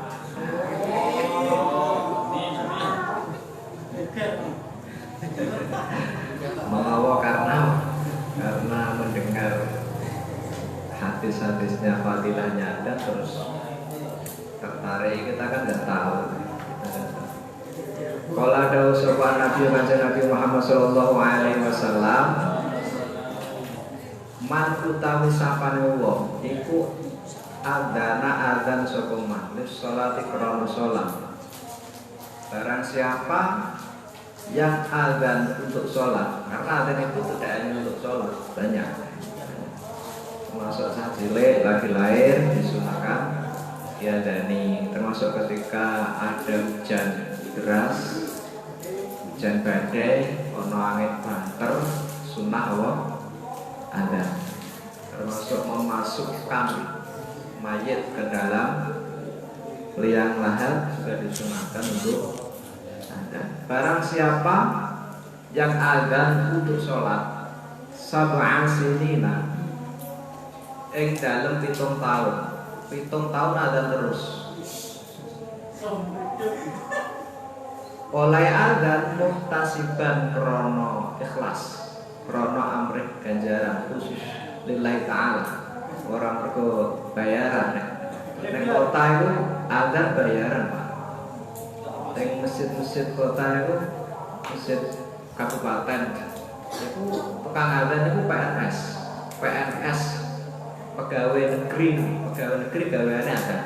Mengawa karena mendengar hadis-hadisnya fadilahnya ada terus tertarik, kita kan nggak tahu. Kalau ada ucapan Nabi Muhammad Sallallahu Alaihi Wasallam, man utawi sapane wong iku adana adzan sapa man lis sholati krana sholat. Barang siapa yang adzan untuk sholat, karena adzan itu tidak hanya untuk sholat, banyak. Termasuk saat cilik lagi lahir disunahkan diadzani, termasuk ketika ada hujan deras, hujan badai, ono angin banter, sunah Allah adzan. Termasuk memasukkan mayit ke dalam liang lahat juga disunahkan untuk adzan. Barang siapa yang adzan untuk sholat sab'a sinina ing dalem 7 tahun, 7 tahun adzan terus. Oleh adzan muhtasiban krono ikhlas, krono amrih ganjaran khusus lillahi ta'ala, orang mergo bayaran. Nek kota itu adzan bayaran Pak. Nek masjid-masjid kota itu, masjid kabupaten itu tukang adzan itu PNS pegawai negeri gaweane adzan.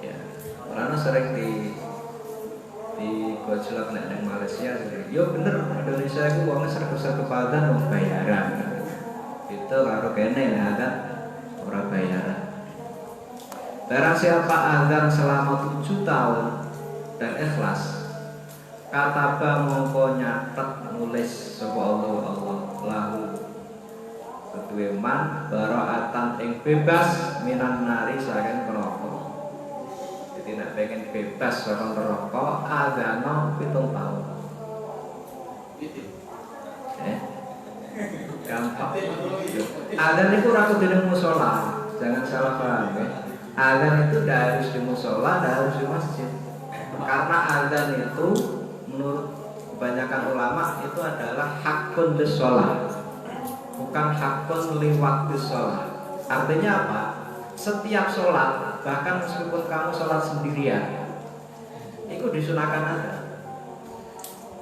Ya, karena sering di gojlok nek nang Malaysia sih. Yo bener, Indonesia itu wong serba adzan wong bayaran. Itu karo kene adzan ora bayaran. Barang siapa adzan selama 7 tahun dan ikhlas, kataba mongko nyatet nulis sapa Allah lahu kedue man baraatan ing bebas minan nari saking neraka. Jadi nek pengen bebas saka neraka adzano 7 tahun. Gampang. Adzan itu ora kudu ning musala, jangan salah paham ya. Adzan itu tidak harus di musala, tidak harus di masjid. Karena adzan itu menurut kebanyakan ulama itu adalah hakun lis sholat, bukan hakun li waktu sholat. Artinya apa? Setiap sholat, bahkan meskipun kamu sholat sendirian, itu disunahkan adzan.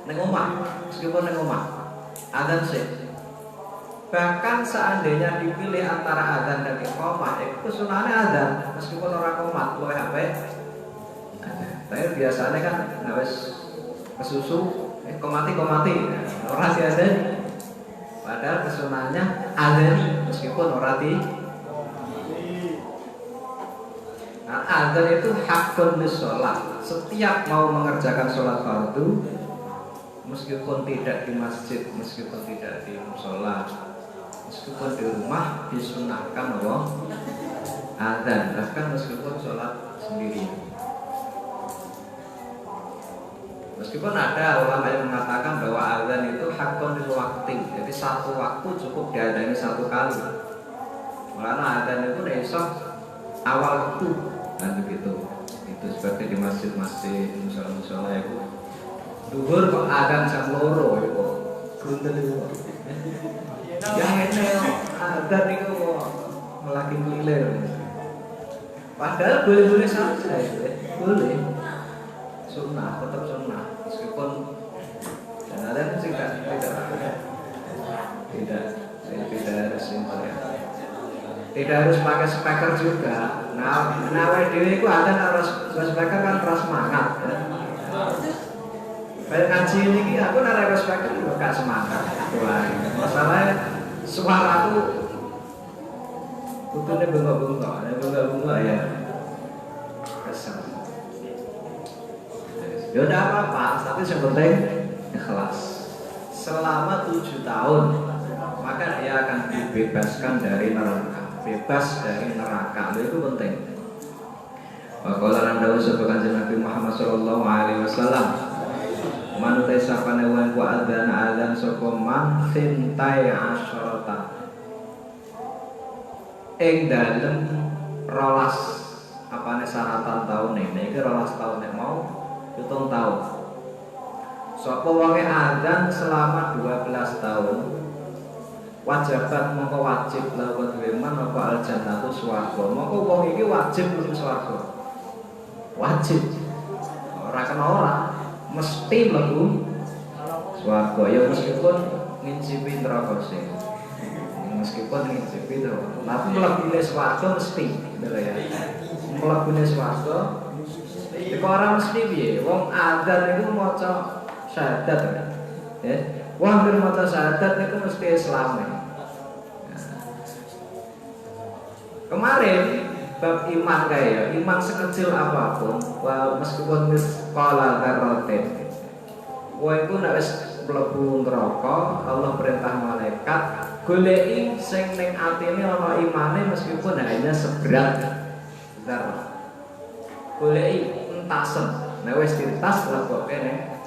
Neng omah, meskipun neng omah, adzan sih. Bahkan seandainya dipilih antara adzan dan iqamah, itu sunahnya adzan meskipun orang komat, lo apa? Tapi biasanya kan ngawes kesusu, komati, orang si adzan. Padahal kesunahnya adzan meskipun orang di. Nah, adzan itu hakun lis sholat. Setiap mau mengerjakan sholat fardu, meskipun tidak di masjid, meskipun tidak di mushola, meskipun di rumah disunahkan Allah adzan, bahkan meskipun sholat sendiri. Meskipun ada ulama yang mengatakan bahwa adzan itu hakun lil waqti, jadi satu waktu cukup diadzani 1 kali. Karena adzan itu esok awal waktu, dan begitu. Itu seperti di masjid-masjid, musola-musola itu Duhur kok adan jam loro ya kok. Gunten itu. Yang ini adan itu lagi keliler. Padahal boleh-boleh saja itu ya. Boleh. Sunnah, tetap sunnah. Meskipun dan adan tidak harus simpel ya. Tidak harus pakai speaker juga. Nah dewe itu ada harus speaker kan terus semangat ya. Kayak ngaji ini aku nara speaker juga gak semangat. Wah, masalahnya suara aku butuhnya bengkok ya. Kesel. Ya udah apa-apa, tapi yang penting ikhlas. Selama 7 tahun maka dia akan dibebaskan dari neraka. Bebas dari neraka itu penting. Waqala lan dawuh sapa Kanjeng Nabi Muhammad sallallahu alaihi wasallam, manutai sapane wong ku adzan sapa man sintai asyarata. Ing dalem 12 apane syaratan taune. Niki 12 taun nek mau 7 tahun. Sapa wonge adzan selama 12 tahun wajibat mongko wajib lawan man apa aljannatu swarga. Mongko wong iki wajib mlebu swarga. Wajib. Ora kena ora, mesti mlebu swarga ya meskipun ngincipi neraka sing. Meskipun ngincipi neraka. Tapi mlebune swarga mesti, lho ya. Mlebune swarga iku ora mesti piye? Wong adzan iku maca syahadat ya. Wong anggere maca syahadat niku mesti Islam. Kemarin bab iman kayak iman sekecil apapun, meskipun sekolah karoten, wah itu nak mlebu neraka, Allah perintah malaikat goleki sing ning atine ana imane meskipun hanya seberat zarah. Goleki entasen, nek wis ditas lebokke ning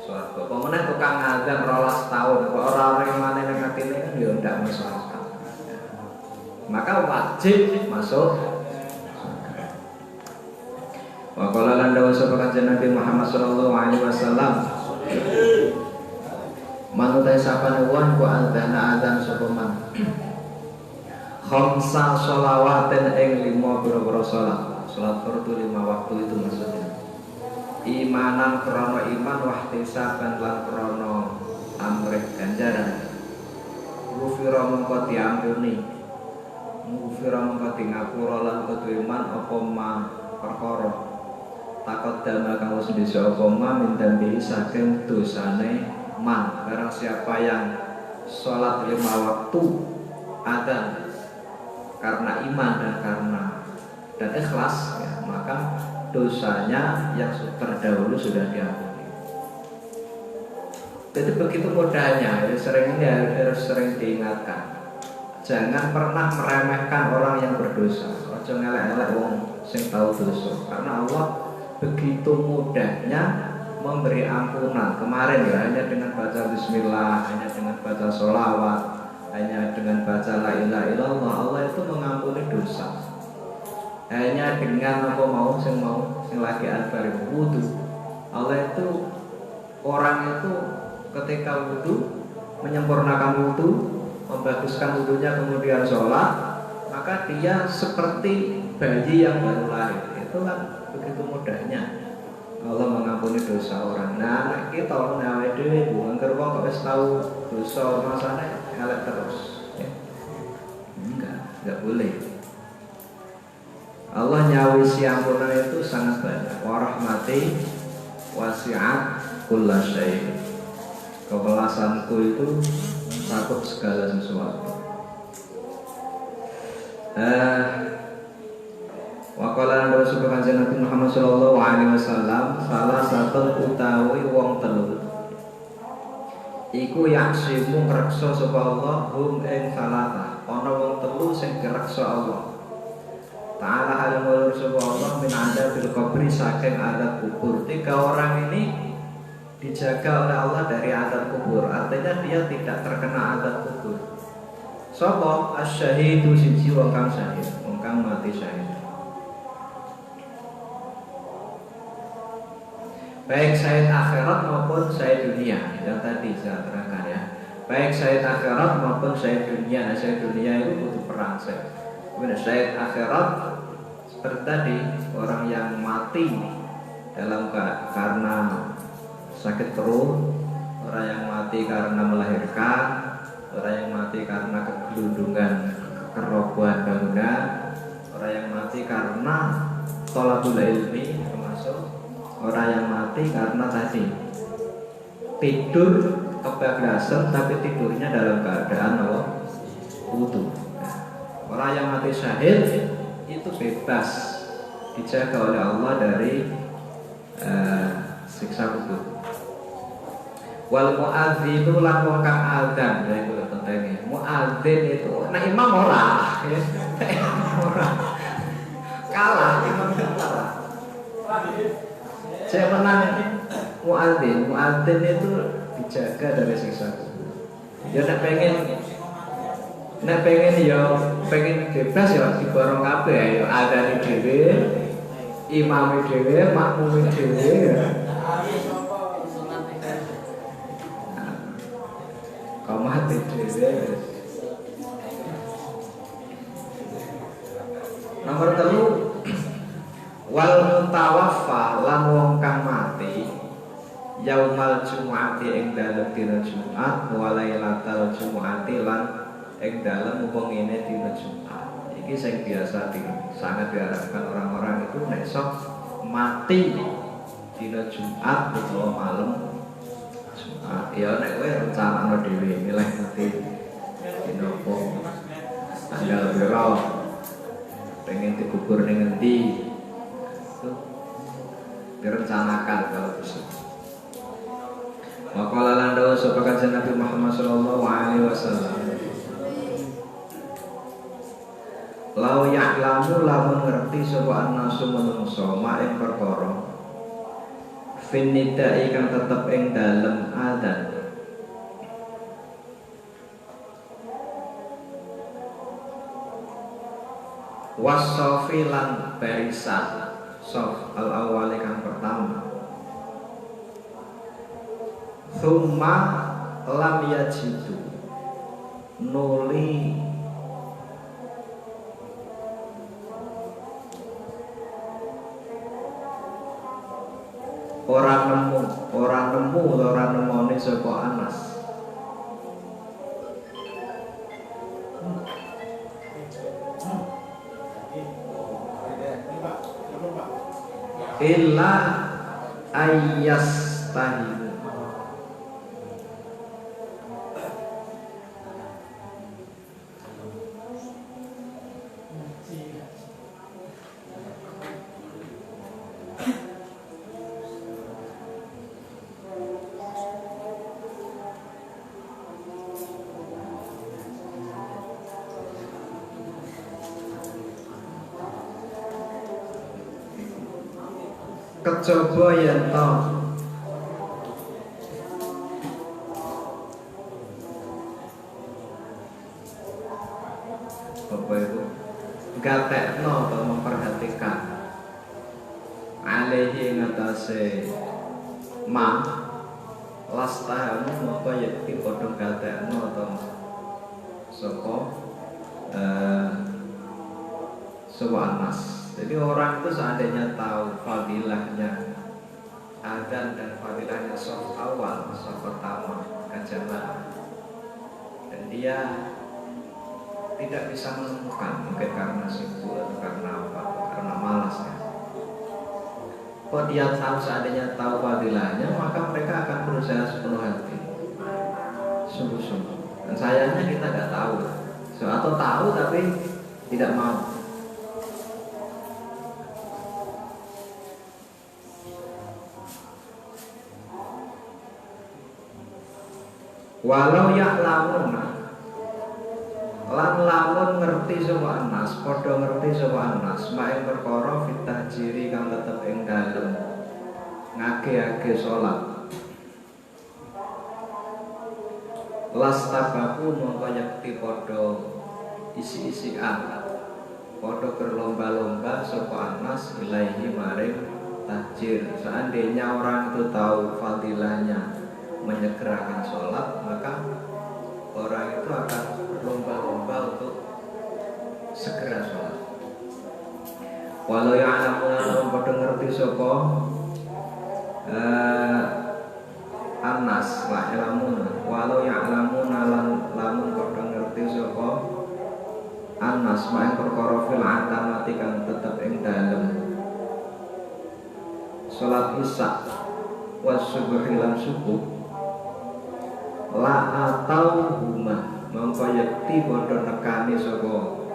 swarga. Pemenang tukang ngadzan 12 tahun, kok ora imane ning atine kan ya ndak masuk. Maka wajib masuk. Wa qala lan dawuh sapa Kanjeng Nabi Muhammad sallallahu alaihi wasallam, manutai sapane wong ku adzan sapa man khamsa shalawatin ing 5 pira-pira salat. Salat fardu 5 waktu itu maksudnya. Imanan krana iman wahtisaban lan krana amrih ganjaran. Ghufira mongko diampuni. Mufira mengkati ngapura lan ketuiman apa ma perkara takut dana kang wis disa apa ma mindambi saking dosane man. Barang siapa yang sholat 5 waktu adzan karena iman dan ikhlas ya, maka dosanya yang terdahulu sudah diampuni. Jadi begitu mudahnya, harus sering diingatkan. Jangan pernah meremehkan orang yang berdosa. Ojo ngelek-ngelek wong sing tahu dosa. Karena Allah begitu mudahnya memberi ampunan. Kemarin ya hanya dengan baca bismillah, hanya dengan baca sholawat, hanya dengan baca la ilaha illallah, Allah itu mengampuni dosa. Hanya dengan apa sing lagi albar wudu. Allah itu orang itu ketika wudu menyempurnakan wudu, membaguskan wudhunya kemudian sholat, maka dia seperti bayi yang baru lahir. Itu kan begitu mudahnya Allah mengampuni dosa orang. Nah, kita nawe dhewe bu, angger wong kok wis tau dosa masane elek terus. Ya. Enggak boleh. Allah nyawisi ampunan itu sangat banyak. Wa rahmati wasi'at kullasyai. Kebelasanku itu takut segala sesuatu. Waqala Rasul Kanjeng Nabi Muhammad sallallahu alaihi wasallam, salah satu utawi wong telu iku yaksimu ngreksa sapa Allah hum ing salata. Ana wong telu sing ngreksa Allah Ta'ala halamul sapa Allah min adzabil qabri saking adab kubur. 3 orang ini dijaga oleh Allah dari azab kubur, artinya dia tidak terkena azab kubur. Sapa asy-syahidu siji wong kang syahid, wong kang mati syahid. baik syahid akhirat maupun syahid dunia. Yang tadi saya terangkan ya, baik syahid akhirat maupun syahid dunia. Nah, syahid dunia itu butuh perang. Kemudian syahid akhirat seperti tadi, orang yang mati dalam karena sakit perut, orang yang mati karena melahirkan, orang yang mati karena kegelundungan, kerobohan bangunan, orang yang mati karena thalabul ilmi, termasuk orang yang mati karena tadi tidur kebablasan tapi tidurnya dalam keadaan wudu. Orang yang mati syahid itu bebas, dijaga oleh Allah dari siksa kubur. Wal muadzin itu lan wong kang adzan, ya itu pentingnya. Muadzin itu nek imam ora, ya. Ora. Kalah imam kalah. Saya menang muadzin itu dijaga dari siksa kubur. Ya nek pengen ya pengen bebas ya diborong kabeh ya adzan dhewe, imam dhewe, makmum dhewe ya. Mati dhewe. Nomor 3, wal mutawaffa lan wong kang mati yaumal jumu'ati ing dalem dina Jumat wa lailatal jumu'ati lan ing dalem wengine dina Jumat. Iki sing biasa sangat diharapkan orang-orang itu nek sok mati dina Jumat utawa malam. Ya nek kowe rencanane dhewe milih mati dina apa tanggal pira pengen dikubur ning endi itu direncanakan kalau bisa. Maqala lan dawu sapa kanjeng Nabi Muhammad sallallahu alaihi wasallam, lau ya'lamu lamun ngerti sapa annasu manungsa mak ing perkara finnidai kang tetep ing dalem adzan wasofi lan barisan sof al awali kang pertama thumma lam yajidu nuli orang nemone sapa Anas illa ayyastahimu kejaba yen to apa itu gatekno atau memperhatikan alaihi ngatase ma lastahamu maka yakti padha gatekno atau sapa Anas. Jadi orang itu seandainya tahu fadilahnya adzan dan fadilahnya shaf awal, shaf pertama kejamaah, dan dia tidak bisa menemukan, mungkin karena sibuk atau karena apa, karena malas ya. Kalau dia tahu seandainya tahu fadilahnya, maka mereka akan berusaha sepenuh hati, sungguh-sungguh. Dan sayangnya kita tidak tahu, atau tahu tapi tidak mau. Walau ya'lamuna lan lamun ngerti sapa Anas, padha ngerti sapa Anas mak perkara fitah jiri kang tetep ing dalem ngake-ake salat lastabaku mongko yakti padha isi-isian padha berlomba-lomba sapa Anas ilahi maring tajir. Seandainya orang itu tahu fadilahnya menyegerakan sholat, maka orang itu akan berlomba-lomba untuk segera sholat. Walau ya'lamuna lamun padha ngerti sapa Anas la ya'lamuna, walau ya'lamuna lamun padha ngerti sapa Anas main perkara fil atamati kang tetep ing dalem salat isya was subuh lan subuh la atau huma mongko yekti padha nekani sapa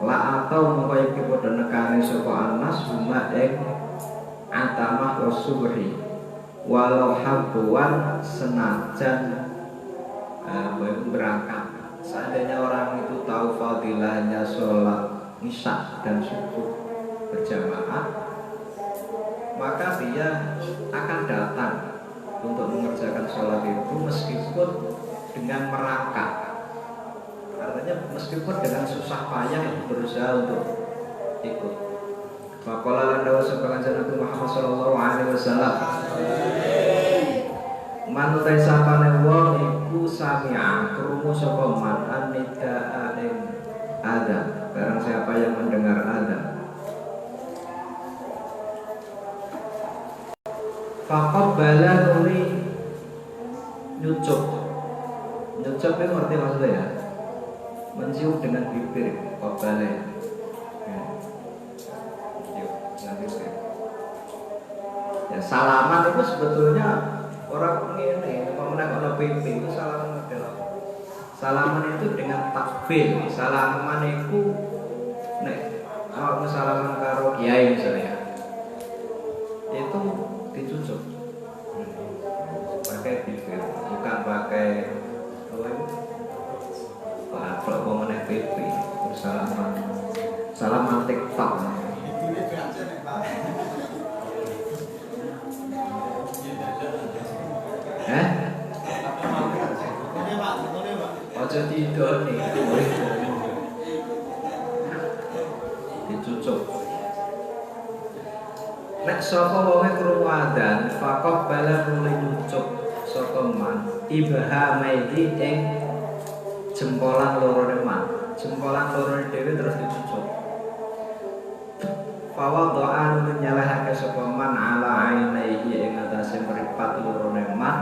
la atau mongko yekti padha nekani sapa Anas huma ing atamah was subuhi walau habuan senajan berangkat. Seandainya orang itu tahu fadilahnya sholat isya dan subuh berjamaah, maka dia akan datang untuk mengerjakan sholat itu meskipun dengan merangkak. Artinya meskipun dengan susah payah berusaha untuk ikut. Faqala lan dawu sabana Nabi Muhammad sallallahu alaihi wasallam, man taisapane wong iku sami'a krungu sapa man anida ing adzan, barang siapa yang mendengar adzan faqad bala nuli nyucup itu ngerti maksudnya ya, mencium dengan bibir qabala ya. Dengan bibir ya, salaman itu sebetulnya orang ngene, pemenang ono PP itu salaman adalah salaman itu dengan takbir. Salaman itu nek awakmu salaman karo kiai misalnya, itu dicucuk pakai bibir, bukan pakai apa itu? Kalau pemenang PP salaman TikTok. Ojo didoni dicucuk. Nek sapa wonge krungu adzan faqah bala nuli nyucuk sapa man ibhamaidi ing jempolan lorone man. Jempolan lorone dhewe terus dicucuk. Fawadha'an nyalahake sapa man ala ainaihi ing atase mripat lorone man.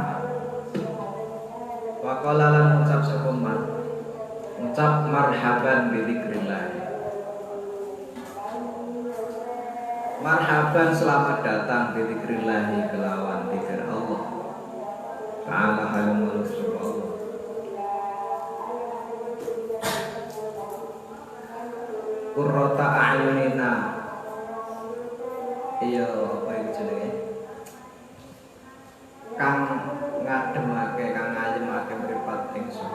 Waqala lan ngucap sapa man, ngucap marhaban bi dzikrillah. Marhaban selamat datang bi dzikrillah kelawan zikir Allah. Ta'ala halimul sapa Allah. Qurrata a'yunina. Iya, apa itu jenenge? Kang ngademake, kang ngayemake mripat ingsun.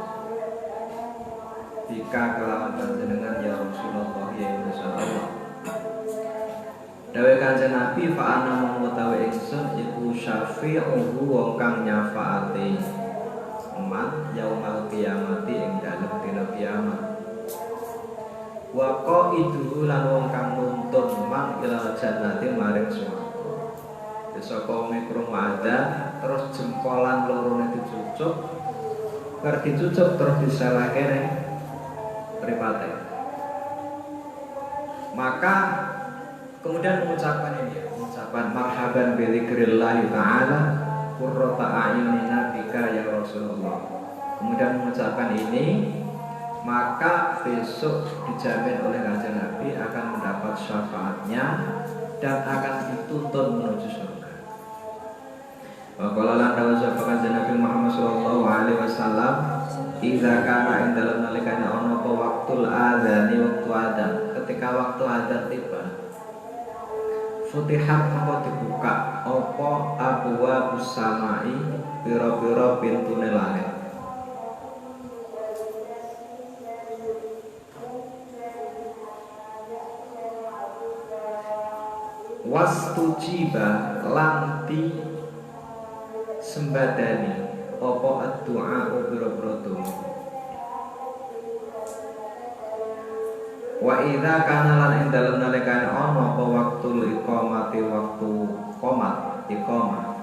Jika kelawan panjenengan ya Rasulullah ya insyaallah. Dawe Kanjeng Nabi fa ana mengutawi ingsun iku syafi'uhu wong kang nyafaati man yaumal qiyamati ing dalem dina kiamat. Wa qaiduhu lan wong kang nuntun man ila jannati maring swarga. Saka wong krungu adzan terus jempolan lorone dicucuk, bar dicucuk terus disalahke ning mripate. Maka kemudian mengucapkan ini, mengucapkan marhaban bi dzikrillah taala qurrata a'yunina bika ya Rasulullah. Kemudian mengucapkan ini, maka besok dijamin oleh Kanjeng Nabi akan mendapat syafaatnya dan akan dituntun menuju surga. Waqala lan dawu sapa Kanjeng Nabi Muhammad sallallahu alaihi wasallam, idza kana ing dalem nalikane ana apa waktul adzani waktu adzan, ketika waktu adzan tiba, futihat maka dibuka apa abwaabus samai, pira-pira pintune langit. Wastujiba lanti sembadani apa ad-du'a ubro-brodo. Wa idza kana lan ing dalem nalikane ana apa waktu iqamati waktu qomat iqamah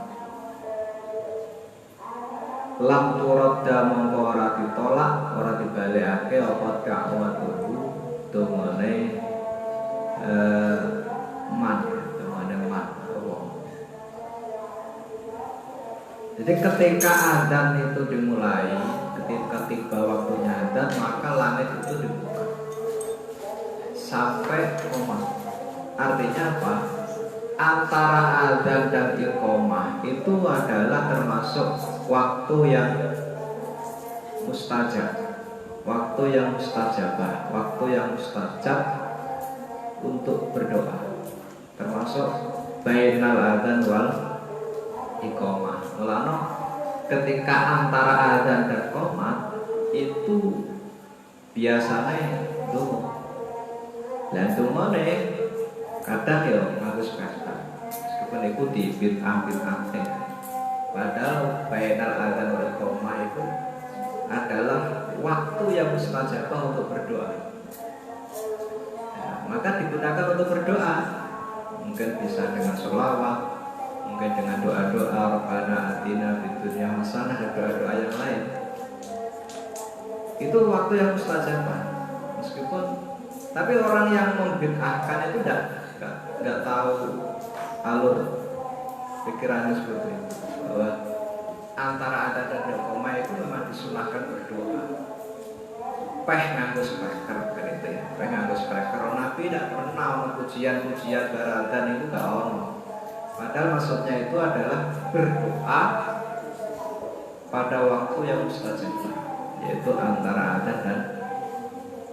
lam turadda mongko ora ditolak ora dibalekake apa dakwatu dongane man Allah. Jadi ketika adzan itu dimulai, ketika tiba waktunya adzan, maka langit itu dibuka sampai qomat. Artinya apa? Antara adzan dan iqamah itu adalah termasuk waktu yang mustajab, waktu yang mustajabah, waktu yang mustajab untuk berdoa, termasuk bainal adzan wal iqamah. Mulane ketika antara adzan dan qomat itu biasanya donga. Lah dongane kadang ya nganggo speaker. Meskipun itu di bid'ah. Padahal bainal adzan wal iqamah itu adalah waktu yang mustajabah untuk berdoa. Maka digunakan untuk berdoa. Mungkin bisa dengan sholawat, mungkin dengan doa-doa Rabbana atina fid dunya hasanah dan doa-doa yang lain. Itu waktu yang mustajabah. Meskipun tapi orang yang membid'ahkan itu enggak tahu alur pikirannya seperti itu, bahwa antara adzan dan iqamah itu memang disunahkan berdoa. Peh nganggo speaker gitu ya. Peh nganggo speaker. Nabi tidak pernah pujian-pujian baradzan itu gak ono. Padahal maksudnya itu adalah berdoa pada waktu yang mustajab, yaitu antara adzan dan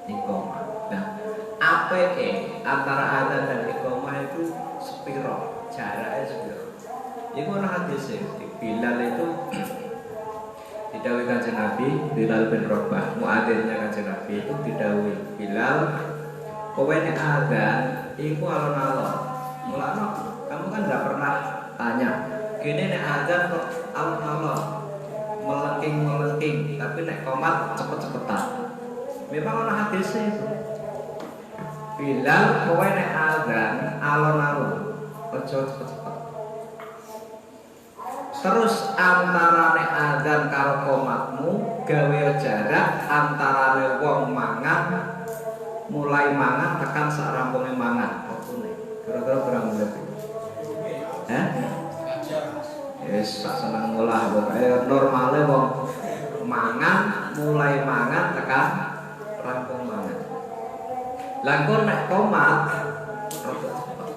iqamah. Nah, APE antara adzan dan iqamah itu sepiro, jaraknya sepiro. Iku ana hadis Bilal itu didhawuhi Kanjeng Nabi, Bilal bin Rabah, muadzinnya Kanjeng Nabi itu didhawuhi, Bilal, kowe nek adzan iku alon-alon. Mulane kamu kan enggak pernah tanya, kene nek adzan kok alon-alon, melengking, tapi nek qomat cepet-cepetan. Memang ana hadisnya itu. Bilal, kowe nek adzan alon-alon, aja cepet-cepet. Terus antara nek adzan karo qomatmu gawe jarak antara wong mangan mulai mangan tekan sak rampunge mangan. Kira-kira berapa menit? Yes, tak seneng ngolah pokoke normale wong mangan mulai mangan tekan rampung mangan. Lah kok nek qomat rada cepet.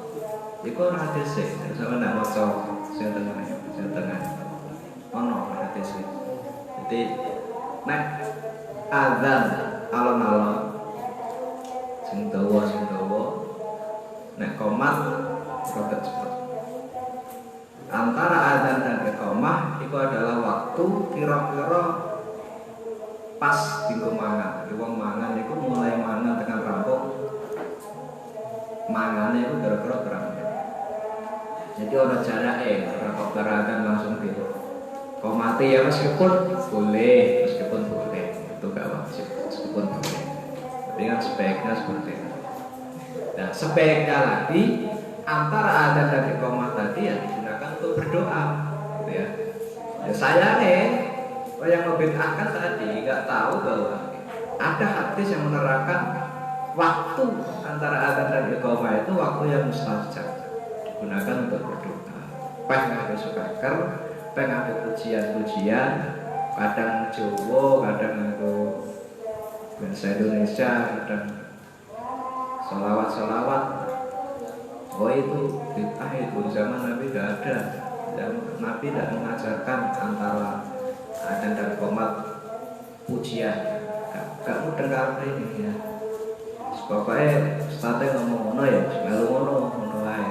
Iku ora hadis e, sampe nek maca sing tengah. Ono hadis. Jadi nek adzan alon-alon sing dawa nek qomat rada cepet. Antara adzan dan iqamah itu adalah waktu kira-kira pas dinggo mangan. Jadi wong mangan iku mulai mangan tekan rampung mangane iku kira-kira berapa menit. Jadi ono jarake, ora kok beradzan langsung di komate ya meskipun boleh itu gak wajib, meskipun boleh. Tapi kan sebaiknya seperti itu. Nah, sebaiknya lagi antara adzan dan iqamah tadi ya digunakan untuk berdoa, gitu ya. Ya sayangnya yang membid'ahkan tadi nggak tahu bahwa ada hadis yang menerangkan waktu antara adzan dan iqamah itu waktu yang mustajab, digunakan untuk berdoa. Peh nganggo speaker, peh nganggo pujian-pujian, kadang Jawa, kadang nganggo bahasa Indonesia, kadang sholawat. Oh itu bid'ah itu, zaman Nabi tidak ada. Nabi tidak mengajarkan antara adzan dan qomat pujian. Gak mudah karo ini ya. Pokoknya ustadznya ngomong ngono ya, melu ngono wae.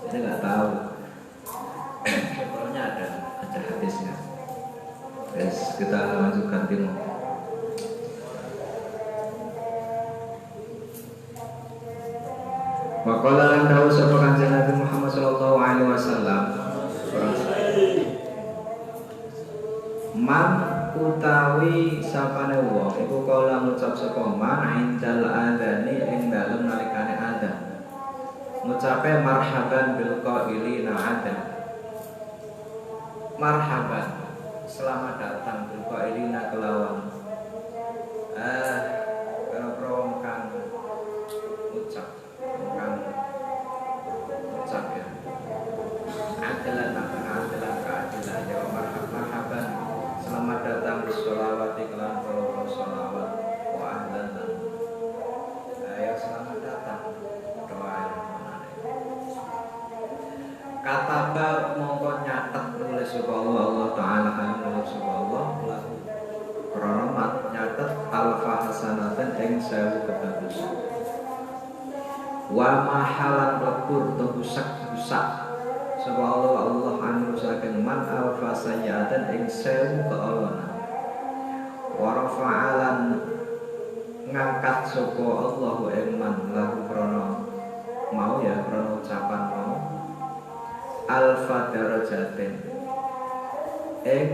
Jadi nggak tahu. Pokoknya ada hadisnya. Yes, kita lanjutkan timur. Waqala lan dawuh sapa Kanjeng Nabi Muhammad sallallahu alaihi wasallam, man utawi sapane wong iku kala ngucap sapa man indal adzani ing ngucape marhaban bil qailina adan. Marhaban, selamat datang bil qailina kelawan karo kang ucap ya. Adalah adalah keadilan ya marhaban. Selamat datang di sholawati kelan para sholawat wa ahlan. Ya selamat datang doa yang mana. Kataba mongko nyatet nulis sapa Allah Ta'ala kan nulis sapa Allah lahu kronomat nyatet alfa hasanatan ing 1000 kebagusan wa mahalan lebur tebusak-busak sapa Allah anu saking man alfa sayyatan ing 1000 keolonan wa rafa'alan ngangkat sapa Allah ing man lahu krono mau ya krono ucapan mau alfa darajatin ing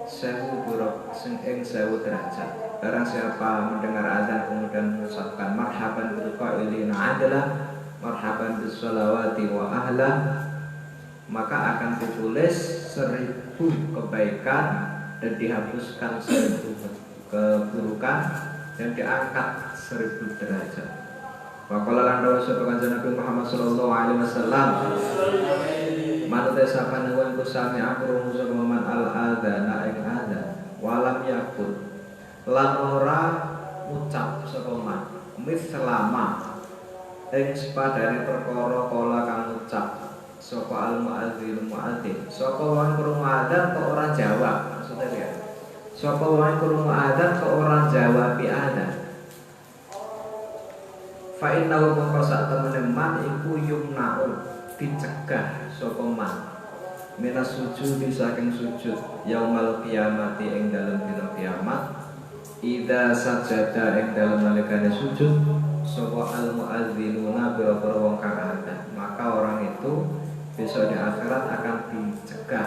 1000 buruk sing ing 1000 derajat. Barang siapa mendengar azan kemudian mengucapkan marhaban bil qailina adalah marhaban bis sholawati wa ahla, maka akan ditulis 1000 kebaikan dan dihapuskan 1000 keburukan dan diangkat 1000 derajat. Wa qala lan dawu sapa kanjeng Nabi Muhammad sallallahu alaihi wasallam manut sapa nuwun kusami akrungu sapa man al adzana ing adzan walam yakun lan ora ucap sapa man selama ing sepadane perkara kala kang ucap sapa al muadzin sapa wong krungu adzan kok ora jawab maksudnya ya sapa wong krungu adzan kok ora jawab bi adzan fa innahu mongko sak temene man iku yumnaun dicegah sapa man minas sujud saking sujud yaumal qiyamati ing dalem dina kiamat idza sajada ing dalem nalikane sujud sapa al muadzinuna biro-biro wong kang adzan maka orang itu besok di akhirat akan dicegah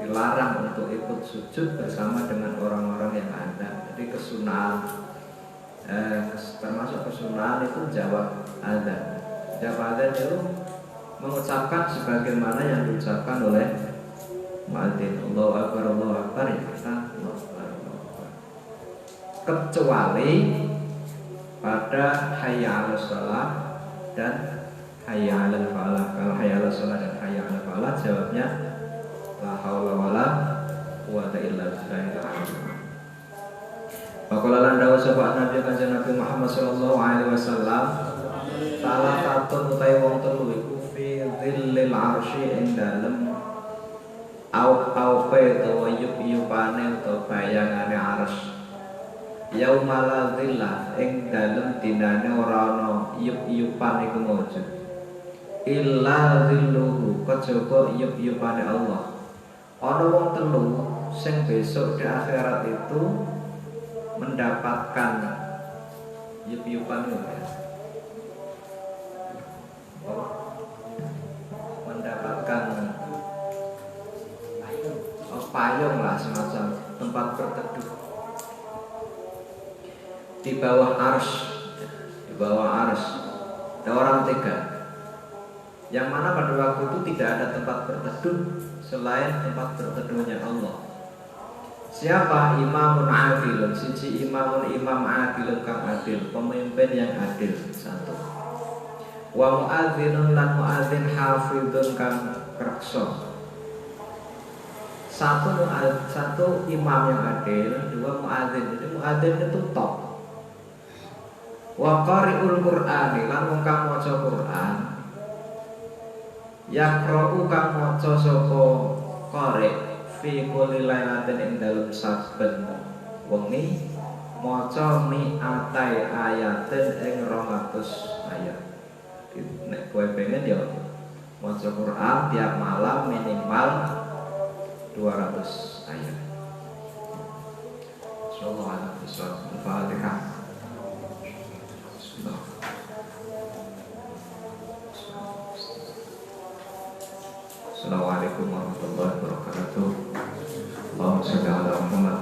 dilarang untuk ikut sujud bersama dengan orang-orang yang adzan. Jadi kesunahan termasuk kesunahan itu jawab adzan. Jawab adzan itu mengucapkan sebagaimana yang diucapkan oleh muadzin. Allahu akbar ya kita Allahu akbar. Kecuali pada hayya 'alas shalah dan hayya 'alal falah. Kalau hayya 'alas shalah dan hayya 'alal falah jawabnya la haula wala quwwata illa billah. Faqala lan dawu sapa Nabi kanjeng Nabi Muhammad sallallahu alaihi wasallam salah satu utai wong telu iku fi dhillil arsy ing dalem aupe utawa yup-yupane utawa bayangane arsy yaumala dhillah ing dalem dinane ora ana yup-yupan iku mujud illa dhilluhu kejaba yup-yupane Allah. Ana wong telu sing besok di akhirat itu mendapatkan yup-yupan itu ya. Mendapatkan payung lah semacam tempat berteduh di bawah ars ada orang tiga yang mana pada waktu itu tidak ada tempat berteduh selain tempat berteduhnya Allah. Siapa? Imamun adilun, siji imam adilun kang adil, pemimpin yang adil satu. Wa muadzinun lan muadzin hafidun kang reksa. Satu imam yang adil, dua muadzin. Jadi muadzin itu top. Wa qari'ul Qur'ani lan wong kang maca Qur'an. Yaqra'u kang maca sapa qari' fi kulli lailatin ing dalem saben wengi maca mi'atai ayatin ing 200 ayat. Nek kowe pengen ya maca Quran tiap malam minimal 200 ayat. Sallallahu alaihi wasallam. Al-Fatihah. Assalamualaikum warahmatullahi wabarakatuh. Allahumma shalli ala Muhammad.